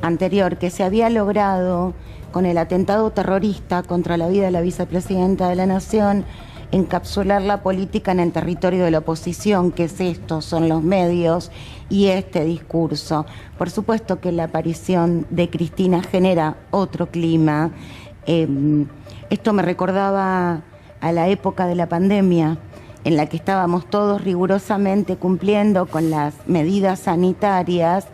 anterior que se había logrado con el atentado terrorista contra la vida de la vicepresidenta de la Nación encapsular la política en el territorio de la oposición, que es esto, son los medios y este discurso. Por supuesto que la aparición de Cristina genera otro clima. Esto me recordaba a la época de la pandemia, en la que estábamos todos rigurosamente cumpliendo con las medidas sanitarias,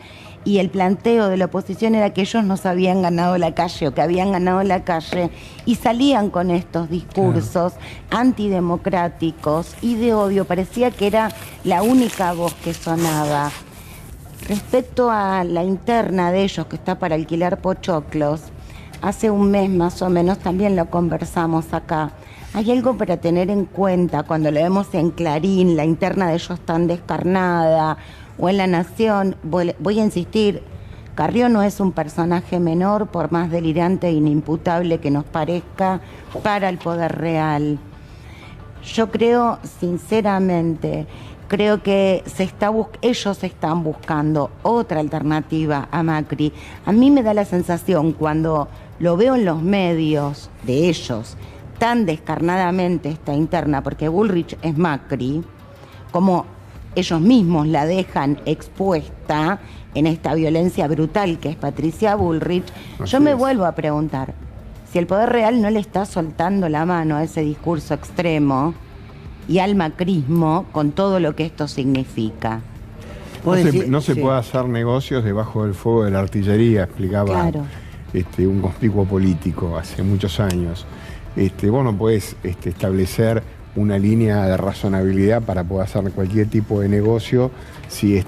y el planteo de la oposición era que ellos nos habían ganado la calle o que habían ganado la calle, y salían con estos discursos antidemocráticos y de odio. Parecía que era la única voz que sonaba. Respecto a la interna de ellos, que está para alquilar pochoclos, hace un mes más o menos también lo conversamos acá. Hay algo para tener en cuenta cuando lo vemos en Clarín, la interna de ellos tan descarnada, o en La Nación. Voy a insistir, Carrió no es un personaje menor, por más delirante e inimputable que nos parezca para el poder real. Yo creo, sinceramente, que ellos están buscando otra alternativa a Macri. A mí me da la sensación, cuando lo veo en los medios de ellos, tan descarnadamente esta interna, porque Bullrich es Macri, como ellos mismos la dejan expuesta en esta violencia brutal que es Patricia Bullrich, yo me vuelvo a preguntar si el poder real no le está soltando la mano a ese discurso extremo y al macrismo con todo lo que esto significa. No se puede hacer negocios debajo del fuego de la artillería, explicaba un conspicuo político hace muchos años. Vos no podés establecer una línea de razonabilidad para poder hacer cualquier tipo de negocio si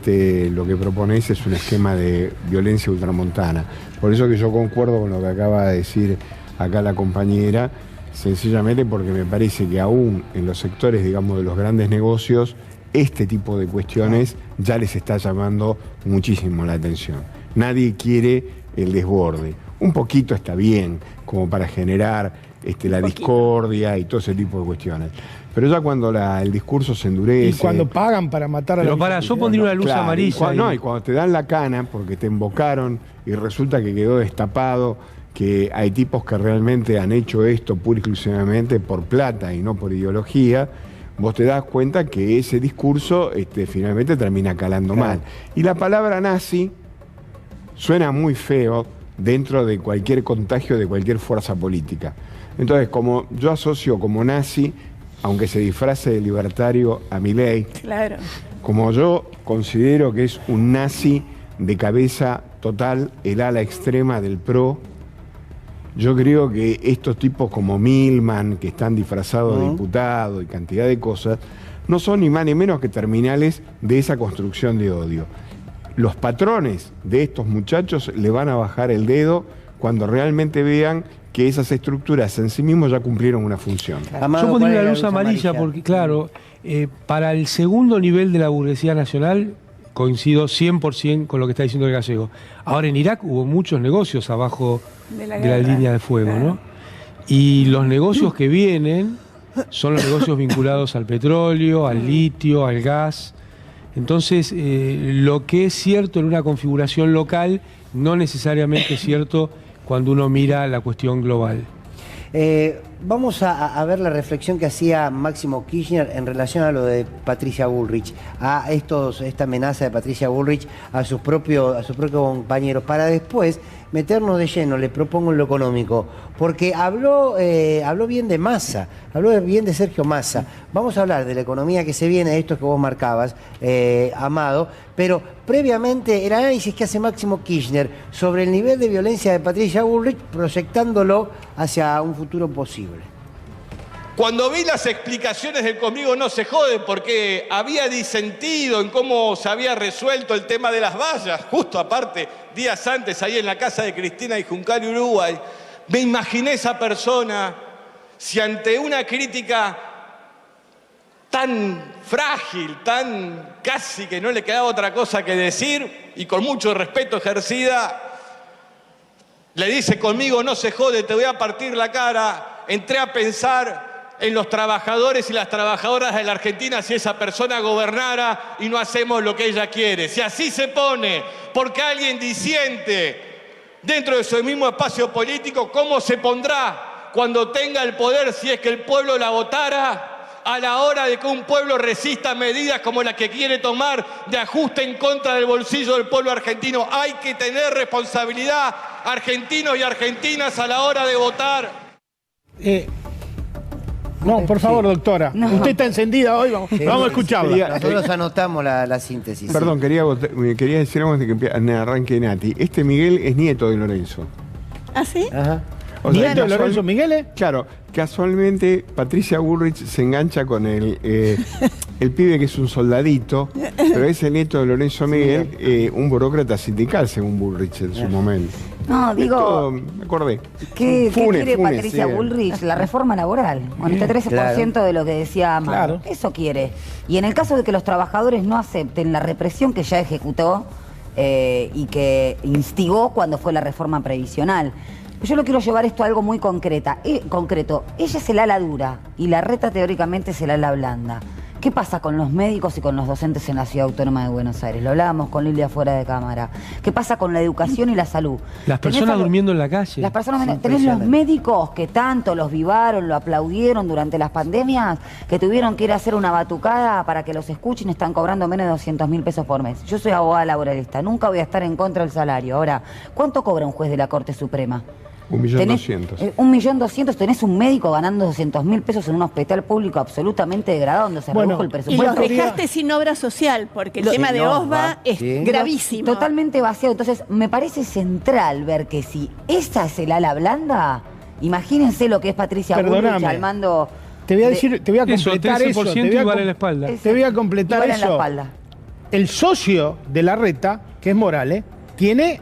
lo que proponés es un esquema de violencia ultramontana. Por eso que yo concuerdo con lo que acaba de decir acá la compañera, sencillamente porque me parece que aún en los sectores, digamos, de los grandes negocios, este tipo de cuestiones ya les está llamando muchísimo la atención. Nadie quiere el desborde. Un poquito está bien, como para generar la discordia y todo ese tipo de cuestiones. Pero ya cuando el discurso se endurece... Y cuando pagan para matar a la... Pero yo pondría una luz amarilla. Y cuando te dan la cana porque te embocaron y resulta que quedó destapado que hay tipos que realmente han hecho esto pura y exclusivamente por plata y no por ideología, vos te das cuenta que ese discurso finalmente termina calando mal. Y la palabra nazi suena muy feo dentro de cualquier contagio de cualquier fuerza política. Entonces, como yo asocio como nazi, aunque se disfrace de libertario, a Milei, como yo considero que es un nazi de cabeza total, el ala extrema del PRO, yo creo que estos tipos como Milman, que están disfrazados de diputados y cantidad de cosas, no son ni más ni menos que terminales de esa construcción de odio. Los patrones de estos muchachos le van a bajar el dedo cuando realmente vean que esas estructuras en sí mismos ya cumplieron una función. Yo pondría la luz amarilla porque, claro, para el segundo nivel de la burguesía nacional coincido 100% con lo que está diciendo el gallego. Ahora, en Irak hubo muchos negocios abajo de la línea de fuego, ¿no? Y los negocios que vienen son los negocios vinculados al petróleo, al litio, al gas. Entonces, lo que es cierto en una configuración local no necesariamente es cierto cuando uno mira la cuestión global. vamos a ver la reflexión que hacía Máximo Kirchner en relación a lo de Patricia Bullrich, a esta amenaza de Patricia Bullrich a sus propios compañeros, para después meternos de lleno, le propongo en lo económico, porque habló bien de Massa, habló bien de Sergio Massa. Vamos a hablar de la economía que se viene, de esto que vos marcabas, Amado, pero previamente el análisis que hace Máximo Kirchner sobre el nivel de violencia de Patricia Bullrich, proyectándolo hacia un futuro posible. Cuando vi las explicaciones del Conmigo no se jode, porque había disentido en cómo se había resuelto el tema de las vallas, justo aparte, días antes, ahí en la casa de Cristina y Juncal, Uruguay, me imaginé esa persona, si ante una crítica tan frágil, tan casi que no le quedaba otra cosa que decir, y con mucho respeto ejercida, le dice: conmigo no se jode, te voy a partir la cara. Entré a pensar en los trabajadores y las trabajadoras de la Argentina si esa persona gobernara y no hacemos lo que ella quiere. Si así se pone, porque alguien disiente dentro de su mismo espacio político, ¿cómo se pondrá cuando tenga el poder si es que el pueblo la votara? A la hora de que un pueblo resista medidas como las que quiere tomar de ajuste en contra del bolsillo del pueblo argentino. Hay que tener responsabilidad, argentinos y argentinas, a la hora de votar. No, por favor, doctora. No. Usted está encendida hoy, vamos a escucharla. Nosotros anotamos la síntesis. Perdón, quería decir algo antes de que arranque Nati. Este Miguel es nieto de Lorenzo. ¿Ah, sí? Ajá. ¿Nieto de Lorenzo Miguel? Claro, casualmente Patricia Bullrich se engancha con el pibe que es un soldadito, pero es el nieto de Lorenzo Miguel, un burócrata sindical, según Bullrich en su momento. No, digo, Esto, me acordé. ¿qué quiere Patricia sí. Bullrich? La reforma laboral. Bueno, este 13% de lo que decía Amado. Eso quiere. Y en el caso de que los trabajadores no acepten la represión que ya ejecutó y que instigó cuando fue la reforma previsional. Yo lo quiero llevar esto a algo muy concreto. Ella es el ala dura y la Reta teóricamente es el ala blanda. ¿Qué pasa con los médicos y con los docentes en la Ciudad Autónoma de Buenos Aires? Lo hablábamos con Lilia fuera de cámara. ¿Qué pasa con la educación y la salud? Las personas durmiendo en la calle. Las personas, tenés los médicos que tanto los vivaron, lo aplaudieron durante las pandemias, que tuvieron que ir a hacer una batucada para que los escuchen, están cobrando menos de 200.000 pesos por mes. Yo soy abogada laboralista, nunca voy a estar en contra del salario. Ahora, ¿cuánto cobra un juez de la Corte Suprema? 1.200.000. 1.200.000, tenés un médico ganando 200.000 pesos en un hospital público absolutamente degradado donde se redujo el Y presupuesto. los dejaste sin obra social, porque el tema de OSBA es gravísimo. Totalmente vaciado. Entonces, me parece central ver que si esa es el ala blanda, imagínense lo que es Patricia Bullrich al mando. Te voy a decir, te voy a completar eso. Te vale la espalda. Te voy a completar Igual en la eso. espalda. El socio de la Reta, que es Morales, tiene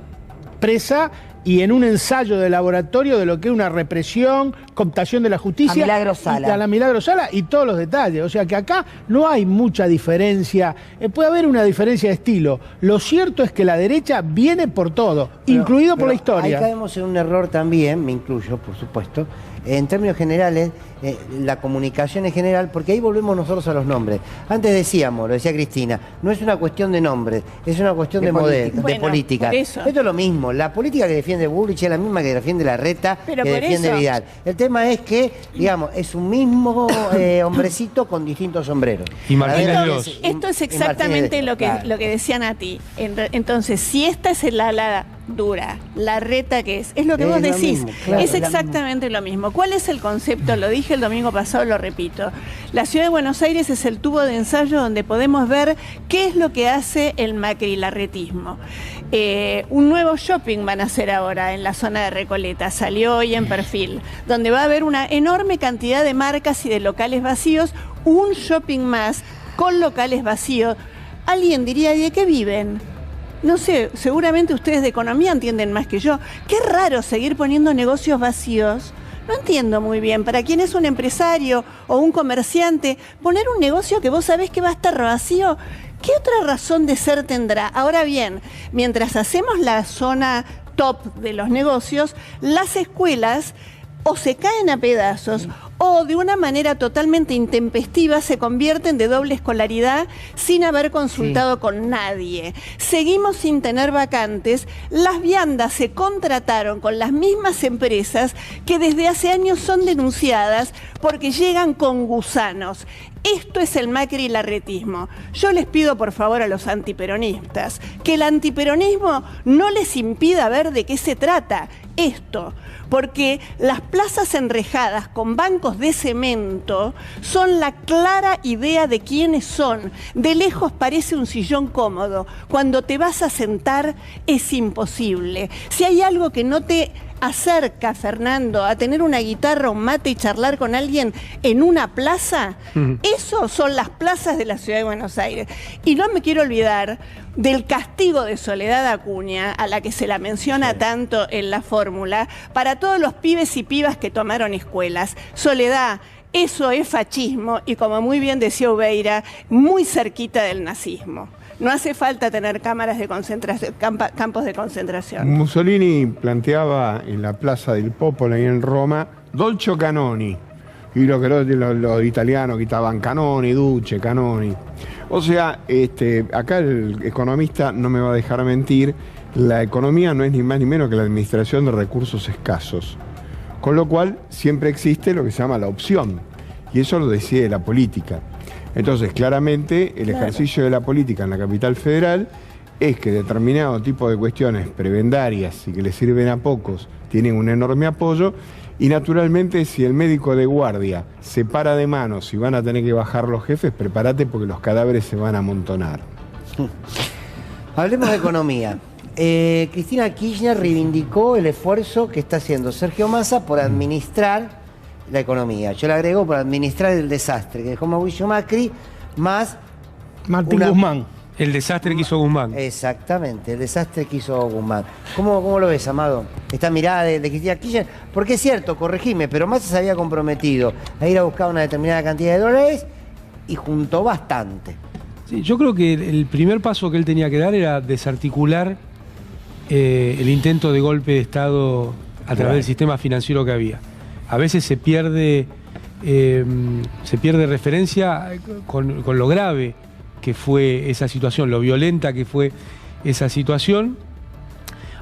presa y en un ensayo de laboratorio de lo que es una represión, cooptación de la justicia. A Milagro Sala. A la Milagro Sala y todos los detalles. O sea que acá no hay mucha diferencia. Puede haber una diferencia de estilo. Lo cierto es que la derecha viene por todo, incluido por la historia. Ahí caemos en un error también, me incluyo, por supuesto. En términos generales, la comunicación en general, porque ahí volvemos nosotros a los nombres. Antes decíamos, lo decía Cristina, no es una cuestión de nombres, es una cuestión de modelo, de política. Esto es lo mismo, la política que defiende Bullrich es la misma que defiende la Reta, que defiende Vidal. El tema es que, digamos, es un mismo hombrecito con distintos sombreros. Y Martínez Esto es exactamente lo que decía Nati. Entonces, si esta es el ala dura, la Reta que es lo que vos decís, es exactamente lo mismo. ¿Cuál es el concepto? Lo dije el domingo pasado, lo repito. La Ciudad de Buenos Aires es el tubo de ensayo donde podemos ver qué es lo que hace el macrilarretismo. Un nuevo shopping van a hacer ahora en la zona de Recoleta, salió hoy en Perfil, donde va a haber una enorme cantidad de marcas y de locales vacíos, un shopping más con locales vacíos. Alguien diría, ¿y de qué viven? No sé, seguramente ustedes de economía entienden más que yo. Qué raro seguir poniendo negocios vacíos. No entiendo muy bien, para quien es un empresario o un comerciante, poner un negocio que vos sabés que va a estar vacío, ¿qué otra razón de ser tendrá? Ahora bien, mientras hacemos la zona top de los negocios, las escuelas o se caen a pedazos o de una manera totalmente intempestiva se convierten de doble escolaridad sin haber consultado con nadie. Seguimos sin tener vacantes. Las viandas se contrataron con las mismas empresas que desde hace años son denunciadas porque llegan con gusanos. Esto es el Macri y larretismo. Yo les pido por favor a los antiperonistas que el antiperonismo no les impida ver de qué se trata esto, porque las plazas enrejadas con bancos de cemento son la clara idea de quiénes son. De lejos parece un sillón cómodo. Cuando te vas a sentar es imposible. Si hay algo que no te acerca, Fernando, a tener una guitarra, un mate y charlar con alguien en una plaza, eso son las plazas de la Ciudad de Buenos Aires. Y no me quiero olvidar del castigo de Soledad Acuña, a la que se la menciona tanto en la fórmula, para todos los pibes y pibas que tomaron escuelas. Soledad, eso es fascismo y, como muy bien decía Ubeira, muy cerquita del nazismo. No hace falta tener cámaras de concentración, campos de concentración. Mussolini planteaba en la Plaza del Popolo, ahí en Roma, Dolce Canoni. Y los italianos gritaban Canoni, Duce, Canoni. O sea, acá el economista no me va a dejar mentir, la economía no es ni más ni menos que la administración de recursos escasos. Con lo cual siempre existe lo que se llama la opción. Y eso lo decide la política. Entonces, claramente, el ejercicio de la política en la capital federal es que determinado tipo de cuestiones prebendarias y que le sirven a pocos tienen un enorme apoyo, y naturalmente si el médico de guardia se para de manos y van a tener que bajar los jefes, prepárate porque los cadáveres se van a amontonar. Hablemos de economía. Cristina Kirchner reivindicó el esfuerzo que está haciendo Sergio Massa por administrar la economía. Yo le agrego por administrar el desastre que dejó Mauricio Macri, más Martín Guzmán. El desastre que hizo Guzmán. Exactamente, el desastre que hizo Guzmán. ¿Cómo lo ves, Amado? Esta mirada de Cristina Kirchner, porque es cierto, corregime, pero Massa se había comprometido a ir a buscar una determinada cantidad de dólares y juntó bastante. Sí, yo creo que el primer paso que él tenía que dar era desarticular el intento de golpe de Estado a través del sistema financiero que había. A veces se pierde referencia con lo grave que fue esa situación, lo violenta que fue esa situación.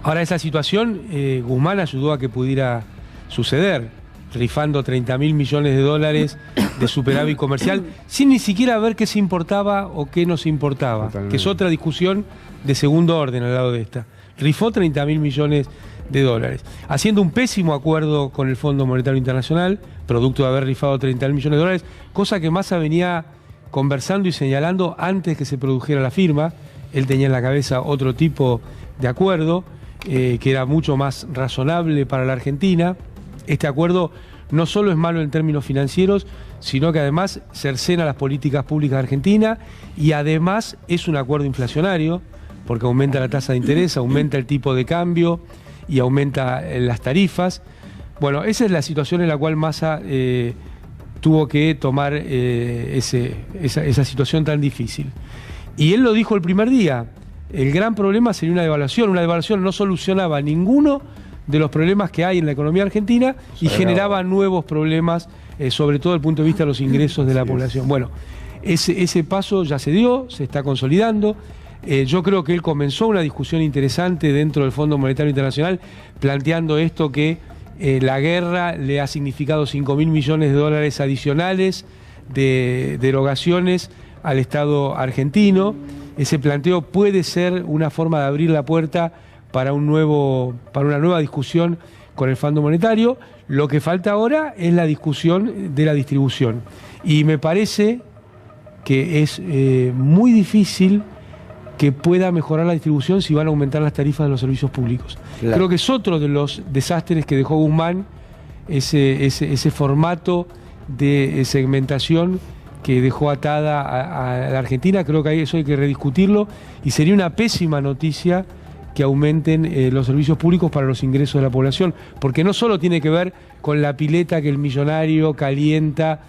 Ahora esa situación, Guzmán ayudó a que pudiera suceder, rifando 30.000 millones de dólares de superávit comercial, sin ni siquiera ver qué se importaba o qué no se importaba, que es otra discusión de segundo orden al lado de esta. Rifó 30.000 millones de dólares, haciendo un pésimo acuerdo con el Fondo Monetario Internacional, producto de haber rifado 30.000 millones de dólares, cosa que Massa venía conversando y señalando antes que se produjera la firma. Él tenía en la cabeza otro tipo de acuerdo, que era mucho más razonable para la Argentina. Este acuerdo no solo es malo en términos financieros, sino que además cercena las políticas públicas de Argentina, y además es un acuerdo inflacionario, porque aumenta la tasa de interés, aumenta el tipo de cambio y aumenta las tarifas. Bueno, esa es la situación en la cual Massa tuvo que tomar esa situación tan difícil. Y él lo dijo el primer día, el gran problema sería una devaluación no solucionaba ninguno de los problemas que hay en la economía argentina y generaba nuevos problemas, sobre todo desde el punto de vista de los ingresos de la población. Bueno, ese paso ya se dio, se está consolidando. Yo creo que él comenzó una discusión interesante dentro del Fondo Monetario Internacional, planteando esto que la guerra le ha significado 5.000 millones de dólares adicionales de derogaciones al Estado argentino. Ese planteo puede ser una forma de abrir la puerta para una nueva discusión con el Fondo Monetario. Lo que falta ahora es la discusión de la distribución. Y me parece que es muy difícil que pueda mejorar la distribución si van a aumentar las tarifas de los servicios públicos. Claro. Creo que es otro de los desastres que dejó Guzmán, ese formato de segmentación que dejó atada a la Argentina. Creo que eso hay que rediscutirlo y sería una pésima noticia que aumenten los servicios públicos para los ingresos de la población, porque no solo tiene que ver con la pileta que el millonario calienta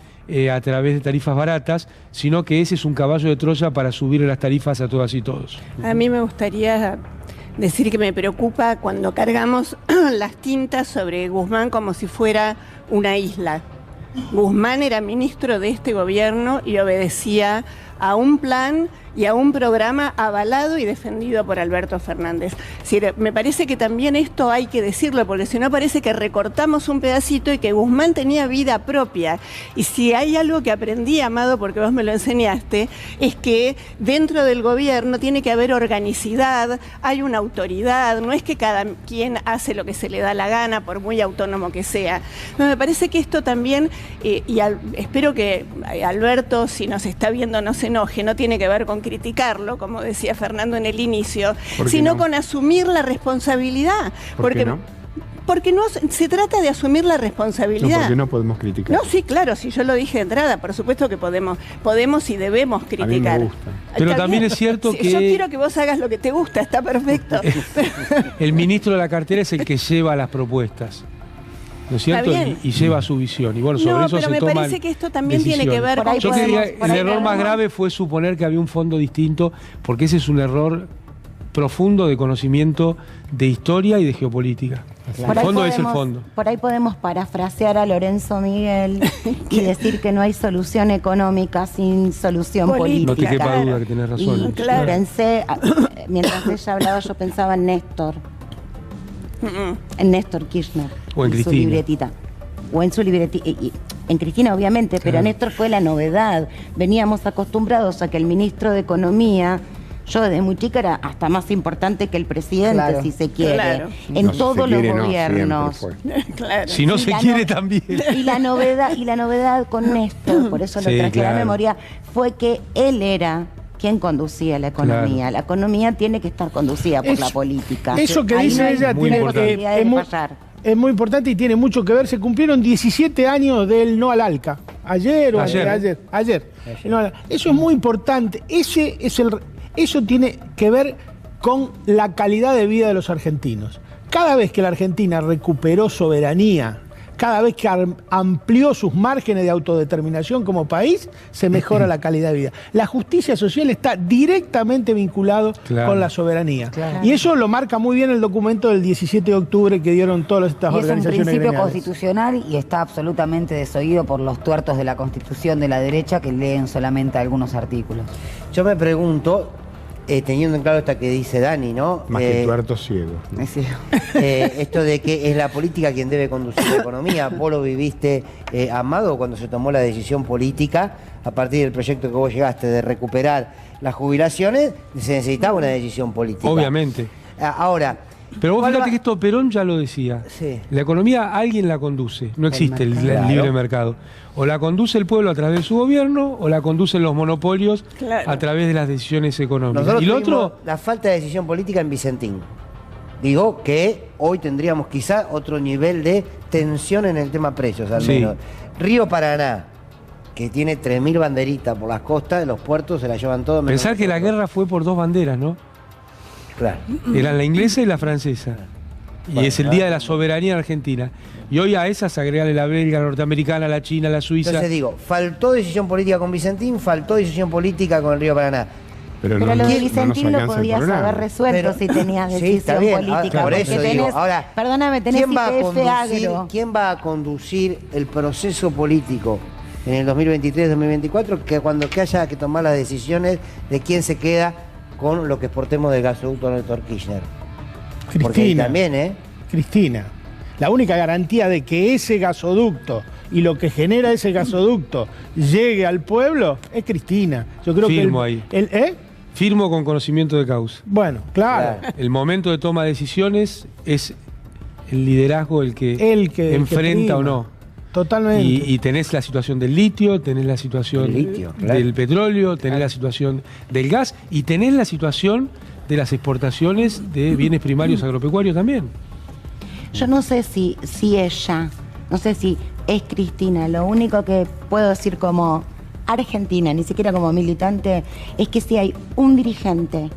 a través de tarifas baratas, sino que ese es un caballo de Troya para subir las tarifas a todas y todos. A mí me gustaría decir que me preocupa cuando cargamos las tintas sobre Guzmán como si fuera una isla. Guzmán era ministro de este gobierno y obedecía a un plan y a un programa avalado y defendido por Alberto Fernández. Es decir, me parece que también esto hay que decirlo, porque si no parece que recortamos un pedacito y que Guzmán tenía vida propia. Y si hay algo que aprendí, Amado, porque vos me lo enseñaste, es que dentro del gobierno tiene que haber organicidad, hay una autoridad, no es que cada quien hace lo que se le da la gana, por muy autónomo que sea. No, me parece que esto también, espero que Alberto, si nos está viendo, no se enoje, no tiene que ver con criticarlo, como decía Fernando en el inicio, sino con asumir la responsabilidad. Porque no se trata de asumir la responsabilidad. No, porque no podemos criticar. No, sí, claro, si yo lo dije de entrada, por supuesto que podemos y debemos criticar. A mí me gusta. Pero también es cierto que... Yo quiero que vos hagas lo que te gusta, está perfecto. El ministro de la cartera es el que lleva las propuestas, ¿no es cierto? Y lleva su visión. Y bueno, sobre eso se toman. Pero me parece que esto también tiene que ver con... Yo diría, el error más grave fue suponer que había un fondo distinto, porque ese es un error profundo de conocimiento de historia y de geopolítica. El fondo es el fondo. Por ahí podemos parafrasear a Lorenzo Miguel y decir que no hay solución económica sin solución política. No te quepa duda que tenés razón. Y pensé, mientras ella hablaba, yo pensaba en Néstor. En Néstor Kirchner. O en Cristina. Su libretita. O en su libretita. En Cristina, obviamente, pero Néstor fue la novedad. Veníamos acostumbrados a que el ministro de Economía, yo desde muy chica, era hasta más importante que el presidente, si se quiere. En todos los gobiernos. Si no se quiere, también. Y la novedad con Néstor, por eso lo traje a la memoria, fue que él era quien conducía la economía. La economía tiene que estar conducida por la política. Eso que dice ella es muy importante y tiene mucho que ver. Se cumplieron 17 años del no al ALCA. Ayer. Eso es muy importante. Eso tiene que ver con la calidad de vida de los argentinos. Cada vez que la Argentina recuperó soberanía, cada vez que amplió sus márgenes de autodeterminación como país, se mejora la calidad de vida. La justicia social está directamente vinculado con la soberanía. Y eso lo marca muy bien el documento del 17 de octubre que dieron todas estas organizaciones. Es un principio gremiales constitucional y está absolutamente desoído por los tuertos de la Constitución de la derecha que leen solamente algunos artículos. Yo me pregunto, teniendo en claro esta que dice Dani, ¿no? Más que tuerto ciego. Esto de que es la política quien debe conducir la economía. Vos lo viviste, Amado, cuando se tomó la decisión política, a partir del proyecto que vos llegaste de recuperar las jubilaciones, se necesitaba una decisión política. Obviamente. Ahora... Pero vos fíjate que esto Perón ya lo decía. La economía alguien la conduce, no existe el libre mercado. O la conduce el pueblo a través de su gobierno, o la conducen los monopolios a través de las decisiones económicas. Nosotros y lo otro, la falta de decisión política en Vicentín. Digo que hoy tendríamos quizá otro nivel de tensión en el tema precios, al menos. Río Paraná, que tiene 3.000 banderitas por las costas, los puertos se la llevan todo. Pensar que la guerra fue por dos banderas, ¿no? Claro. Eran la inglesa y la francesa. Y es el Día de la Soberanía Argentina. Y hoy a esas agregarle la belga, la norteamericana, la china, la suiza. Entonces digo, faltó decisión política con Vicentín, faltó decisión política con el Río Paraná. Pero lo de Vicentín lo podías haber resuelto si tenías decisión política. Por eso digo, ahora, perdóname, tenés IPF Agro. ¿Quién va a conducir el proceso político en el 2023-2024? Que cuando haya que tomar las decisiones de quién se queda con lo que exportemos del gasoducto Néstor Kirchner. Cristina, también, Cristina, la única garantía de que ese gasoducto y lo que genera ese gasoducto llegue al pueblo es Cristina. Yo creo Firmo que ahí. Firmo con conocimiento de causa. Bueno, claro. El momento de toma de decisiones es el liderazgo el que enfrenta o no. Totalmente. Y tenés la situación del litio, tenés la situación del petróleo, tenés la situación del gas y tenés la situación de las exportaciones de bienes primarios agropecuarios también. Yo no sé si ella, no sé si es Cristina, lo único que puedo decir como argentina, ni siquiera como militante, es que si hay un dirigente,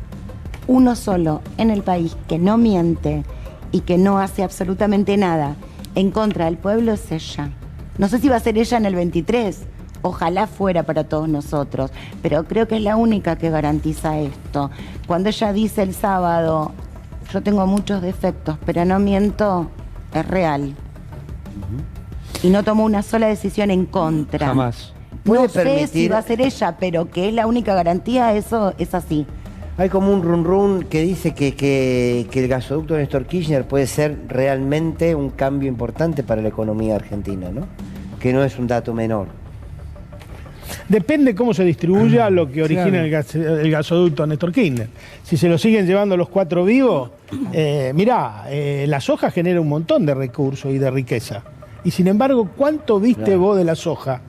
uno solo en el país que no miente y que no hace absolutamente nada en contra del pueblo, es ella. No sé si va a ser ella en el 23, ojalá fuera para todos nosotros, pero creo que es la única que garantiza esto. Cuando ella dice el sábado, yo tengo muchos defectos, pero no miento, es real. y no tomó una sola decisión en contra. Jamás. No sé si va a ser ella, pero que es la única garantía, eso es así. Hay como un run que dice que el gasoducto de Néstor Kirchner puede ser realmente un cambio importante para la economía argentina, ¿no? Que no es un dato menor. Depende cómo se distribuya lo que origina el gasoducto Néstor Kirchner. Si se lo siguen llevando los 4 vivos, la soja genera un montón de recursos y de riqueza. Y sin embargo, ¿cuánto viste vos de la soja?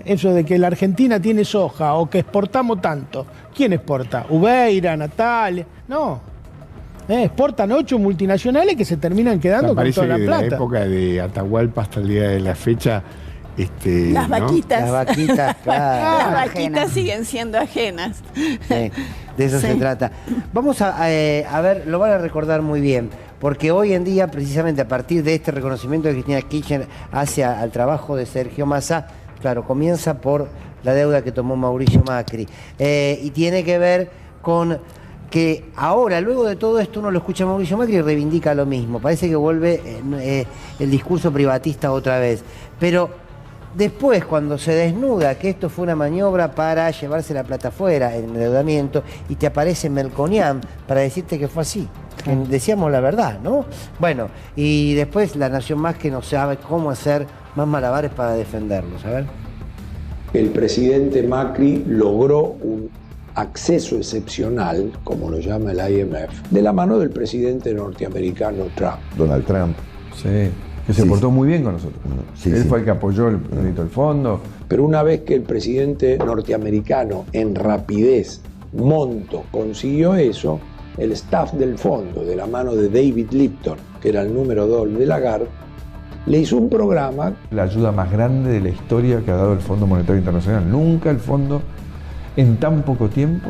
Eso de que la Argentina tiene soja o que exportamos tanto. ¿Quién exporta? Ubeira, Natalia. No. Exportan 8 multinacionales que se terminan quedando con toda la plata. Parece que de la época de Atahualpa hasta el día de la fecha... las vaquitas. Las vaquitas, claro. Las vaquitas siguen siendo ajenas. Sí, de eso se trata. Vamos a ver, lo van a recordar muy bien, porque hoy en día, precisamente a partir de este reconocimiento que Cristina Kirchner hace al trabajo de Sergio Massa, claro, comienza por la deuda que tomó Mauricio Macri. Y tiene que ver con que ahora, luego de todo esto, uno lo escucha a Mauricio Macri y reivindica lo mismo. Parece que vuelve el discurso privatista otra vez. Pero después, cuando se desnuda que esto fue una maniobra para llevarse la plata afuera, el endeudamiento, y te aparece Melconian para decirte que fue así. Decíamos la verdad, ¿no? Bueno, y después La Nación Más, que no sabe cómo hacer más malabares para defenderlos. A ver. El presidente Macri logró un acceso excepcional, como lo llama el IMF, de la mano del presidente norteamericano Trump. Donald Trump, sí. Que se portó muy bien con nosotros. Él fue el que apoyó el proyecto del fondo. Pero una vez que el presidente norteamericano en rapidez, monto, consiguió eso, el staff del fondo, de la mano de David Lipton, que era el número 2 de Lagarde, le hizo un programa. La ayuda más grande de la historia que ha dado el Fondo Monetario Internacional. Nunca el fondo en tan poco tiempo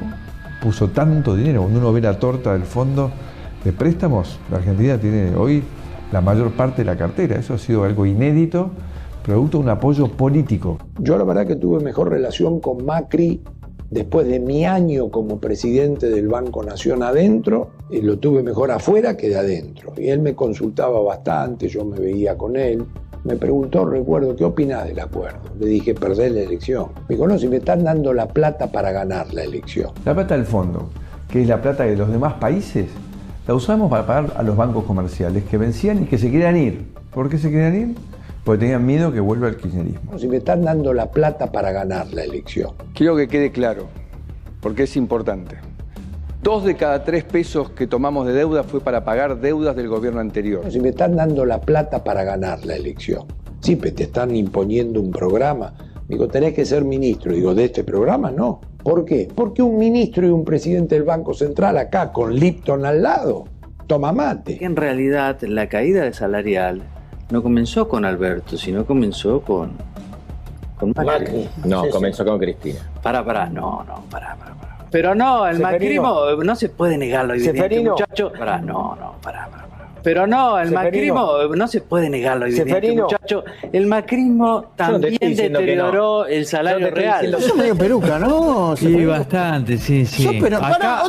puso tanto dinero. Cuando uno ve la torta del fondo de préstamos, la Argentina tiene hoy la mayor parte de la cartera. Eso ha sido algo inédito, producto de un apoyo político. Yo la verdad que tuve mejor relación con Macri después de mi año como presidente del Banco Nación adentro, y lo tuve mejor afuera que de adentro. Y él me consultaba bastante, yo me veía con él. Me preguntó, recuerdo, ¿qué opinás del acuerdo? Le dije, perdés la elección. Me dijo, no, si me están dando la plata para ganar la elección. La plata del fondo, que es la plata de los demás países, la usamos para pagar a los bancos comerciales que vencían y que se querían ir. ¿Por qué se querían ir? Porque tenían miedo que vuelva el kirchnerismo. Si me están dando la plata para ganar la elección. Quiero que quede claro, porque es importante. 2 de cada 3 pesos que tomamos de deuda fue para pagar deudas del gobierno anterior. Si me están dando la plata para ganar la elección. Siempre te están imponiendo un programa. Digo, tenés que ser ministro. Digo, de este programa no. ¿Por qué? Porque un ministro y un presidente del Banco Central acá con Lipton al lado, toma mate. En realidad la caída salarial no comenzó con Alberto, sino comenzó con Macri. No, comenzó con Cristina. Pará. Pero no, el macrismo no se puede negar lo evidente, muchacho. Pará. Pero no, el macrismo no se puede negar lo evidente, muchacho. El macrismo también deterioró el salario real. Eso medio peruca, ¿no? Sí, bastante, sí.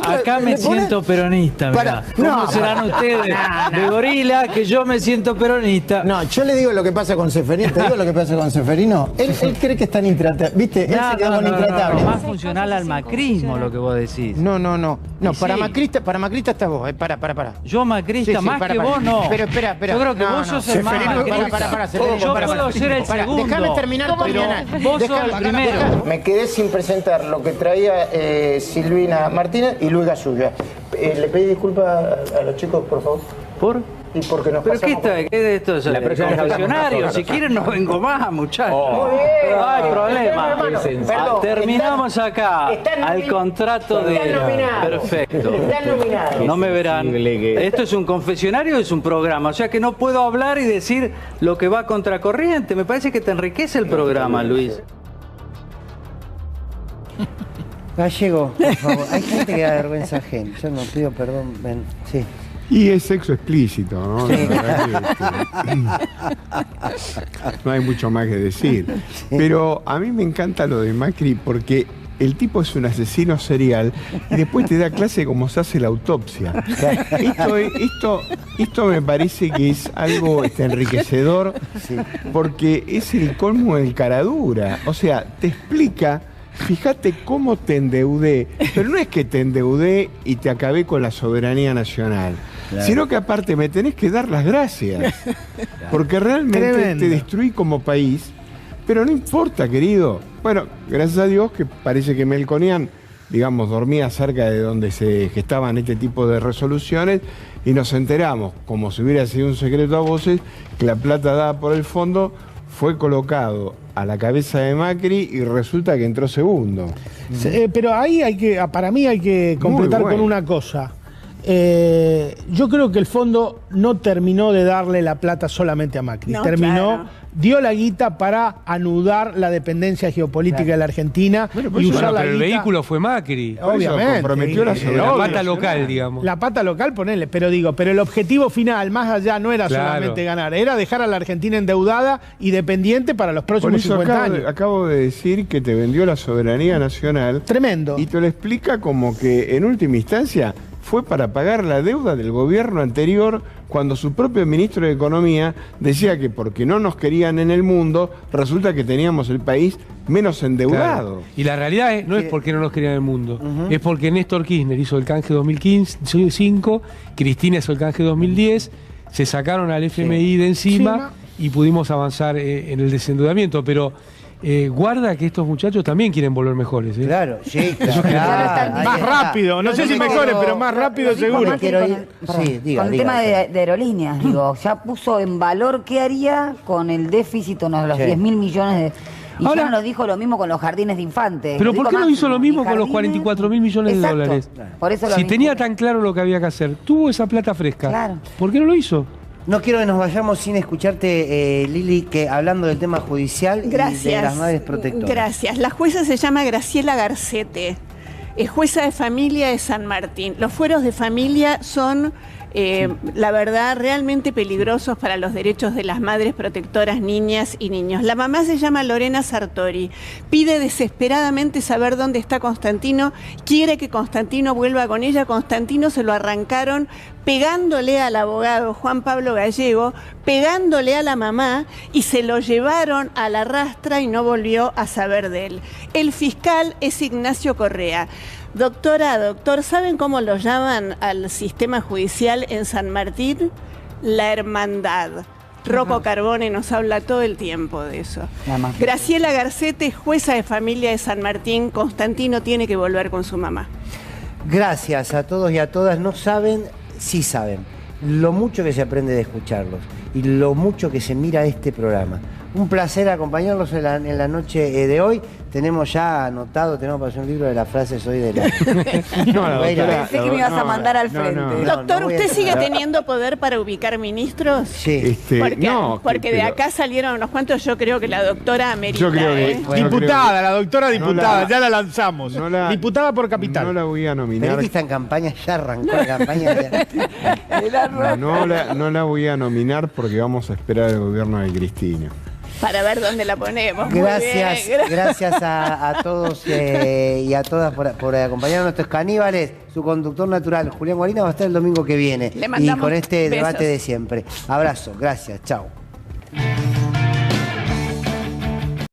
Acá me siento peronista, mirá. ¿Cómo serán ustedes de gorila que yo me siento peronista? No, yo le digo lo que pasa con Ceferino. Te digo lo que pasa con Ceferino. Él cree que es tan intratable. ¿Viste? Él se quedó con intratable. Más funcional al macrismo lo que vos decís. No, para macrista estás vos. Para. Yo macrista más que vos no. Pero espera. Yo creo que vos sos el más macrista. Yo puedo ser el segundo. Déjame terminar. Vos sos el primero. Me quedé sin presentar lo que traía Silvina Martínez y Luis Gasulla. Le pedí disculpas a los chicos, por favor. ¿Por? Y porque nos ¿Pero qué es esto? ¿Es el confesionario? Si quieren no vengo más, muchachos. Muy bien. No hay problema. Perdón, terminamos acá al contrato de... Perfecto. No me verán. Esto es un confesionario, es un programa. O sea que no puedo hablar y decir lo que va contracorriente. Me parece que te enriquece el programa, Luis. Gallego, por favor. Hay gente que da vergüenza ajena. Yo no pido perdón. Ven. Sí. Y es sexo explícito, ¿no? Sí. No hay mucho más que decir. Pero a mí me encanta lo de Macri porque el tipo es un asesino serial y después te da clase de cómo se hace la autopsia. Esto me parece que es algo enriquecedor, porque es el colmo del caradura. O sea, te explica, fíjate cómo te endeudé, pero no es que te endeudé y te acabé con la soberanía nacional, sino que aparte me tenés que dar las gracias, porque realmente te destruí como país. Pero no importa, querido. Bueno, gracias a Dios que parece que Melconian, digamos, dormía cerca de donde se gestaban este tipo de resoluciones y nos enteramos, como si hubiera sido un secreto a voces, que la plata dada por el fondo fue colocado a la cabeza de Macri y resulta que entró segundo. Pero ahí para mí hay que completar con una cosa. Yo creo que el fondo no terminó de darle la plata solamente a Macri. Dio la guita para anudar la dependencia geopolítica de la Argentina y usar la guita. Pero el vehículo fue Macri. Obviamente. Comprometió la pata local, digamos. La pata local, ponele. Pero el objetivo final, más allá, no era solamente ganar, era dejar a la Argentina endeudada y dependiente para los próximos 50 años. Acabo de decir que te vendió la soberanía nacional. Tremendo. Y te lo explica como que en última instancia fue para pagar la deuda del gobierno anterior, cuando su propio ministro de Economía decía que porque no nos querían en el mundo, resulta que teníamos el país menos endeudado. Claro. Y la realidad no es porque no nos querían en el mundo, es porque Néstor Kirchner hizo el canje 2005, Cristina hizo el canje 2010, se sacaron al FMI de encima y pudimos avanzar en el desendeudamiento, pero guarda que estos muchachos también quieren volver mejores. Claro, sí, claro. Más rápido, no sé si mejores, pero más rápido seguro. Con el tema de aerolíneas, digo, ya puso en valor qué haría con el déficit, los 10.000 millones de... Y ahora, ya nos dijo lo mismo con los jardines de infantes. Pero ¿por qué no hizo lo mismo con los 44.000 millones de dólares? Por eso si tenía tan claro lo que había que hacer, tuvo esa plata fresca. Claro. ¿Por qué no lo hizo? No quiero que nos vayamos sin escucharte, Lili, que hablando del tema judicial y de las madres protectoras. Gracias. La jueza se llama Graciela Garcete. Es jueza de familia de San Martín. Los fueros de familia son, la verdad, realmente peligrosos para los derechos de las madres protectoras, niñas y niños. La mamá se llama Lorena Sartori. Pide desesperadamente saber dónde está Constantino. Quiere que Constantino vuelva con ella. Constantino se lo arrancaron pegándole al abogado Juan Pablo Gallego, pegándole a la mamá y se lo llevaron a la rastra y no volvió a saber de él. El fiscal es Ignacio Correa. Doctor, ¿saben cómo lo llaman al sistema judicial en San Martín? La hermandad. Rocco Carbone nos habla todo el tiempo de eso. Graciela Garcete, jueza de familia de San Martín. Constantino tiene que volver con su mamá. Gracias a todos y a todas. No saben, sí saben, lo mucho que se aprende de escucharlos y lo mucho que se mira este programa. Un placer acompañarlos en la noche de hoy. Tenemos ya anotado, tenemos para hacer un libro de las frases hoy de la... Pensé que me ibas a mandar al frente. Doctor, ¿usted sigue teniendo poder para ubicar ministros? Sí. Porque de acá salieron unos cuantos, yo creo que la doctora amerita. Yo creo que... Diputada, la doctora diputada, ya la lanzamos. Diputada por capital. No la voy a nominar. Pero está en campaña, ya arrancó la campaña. No la voy a nominar porque vamos a esperar el gobierno de Cristina. Para ver dónde la ponemos. Gracias a todos y a todas por acompañarnos. Nuestros caníbales, su conductor natural, Julián Guarina, va a estar el domingo que viene. Y con este debate de siempre. Abrazo, gracias, chao.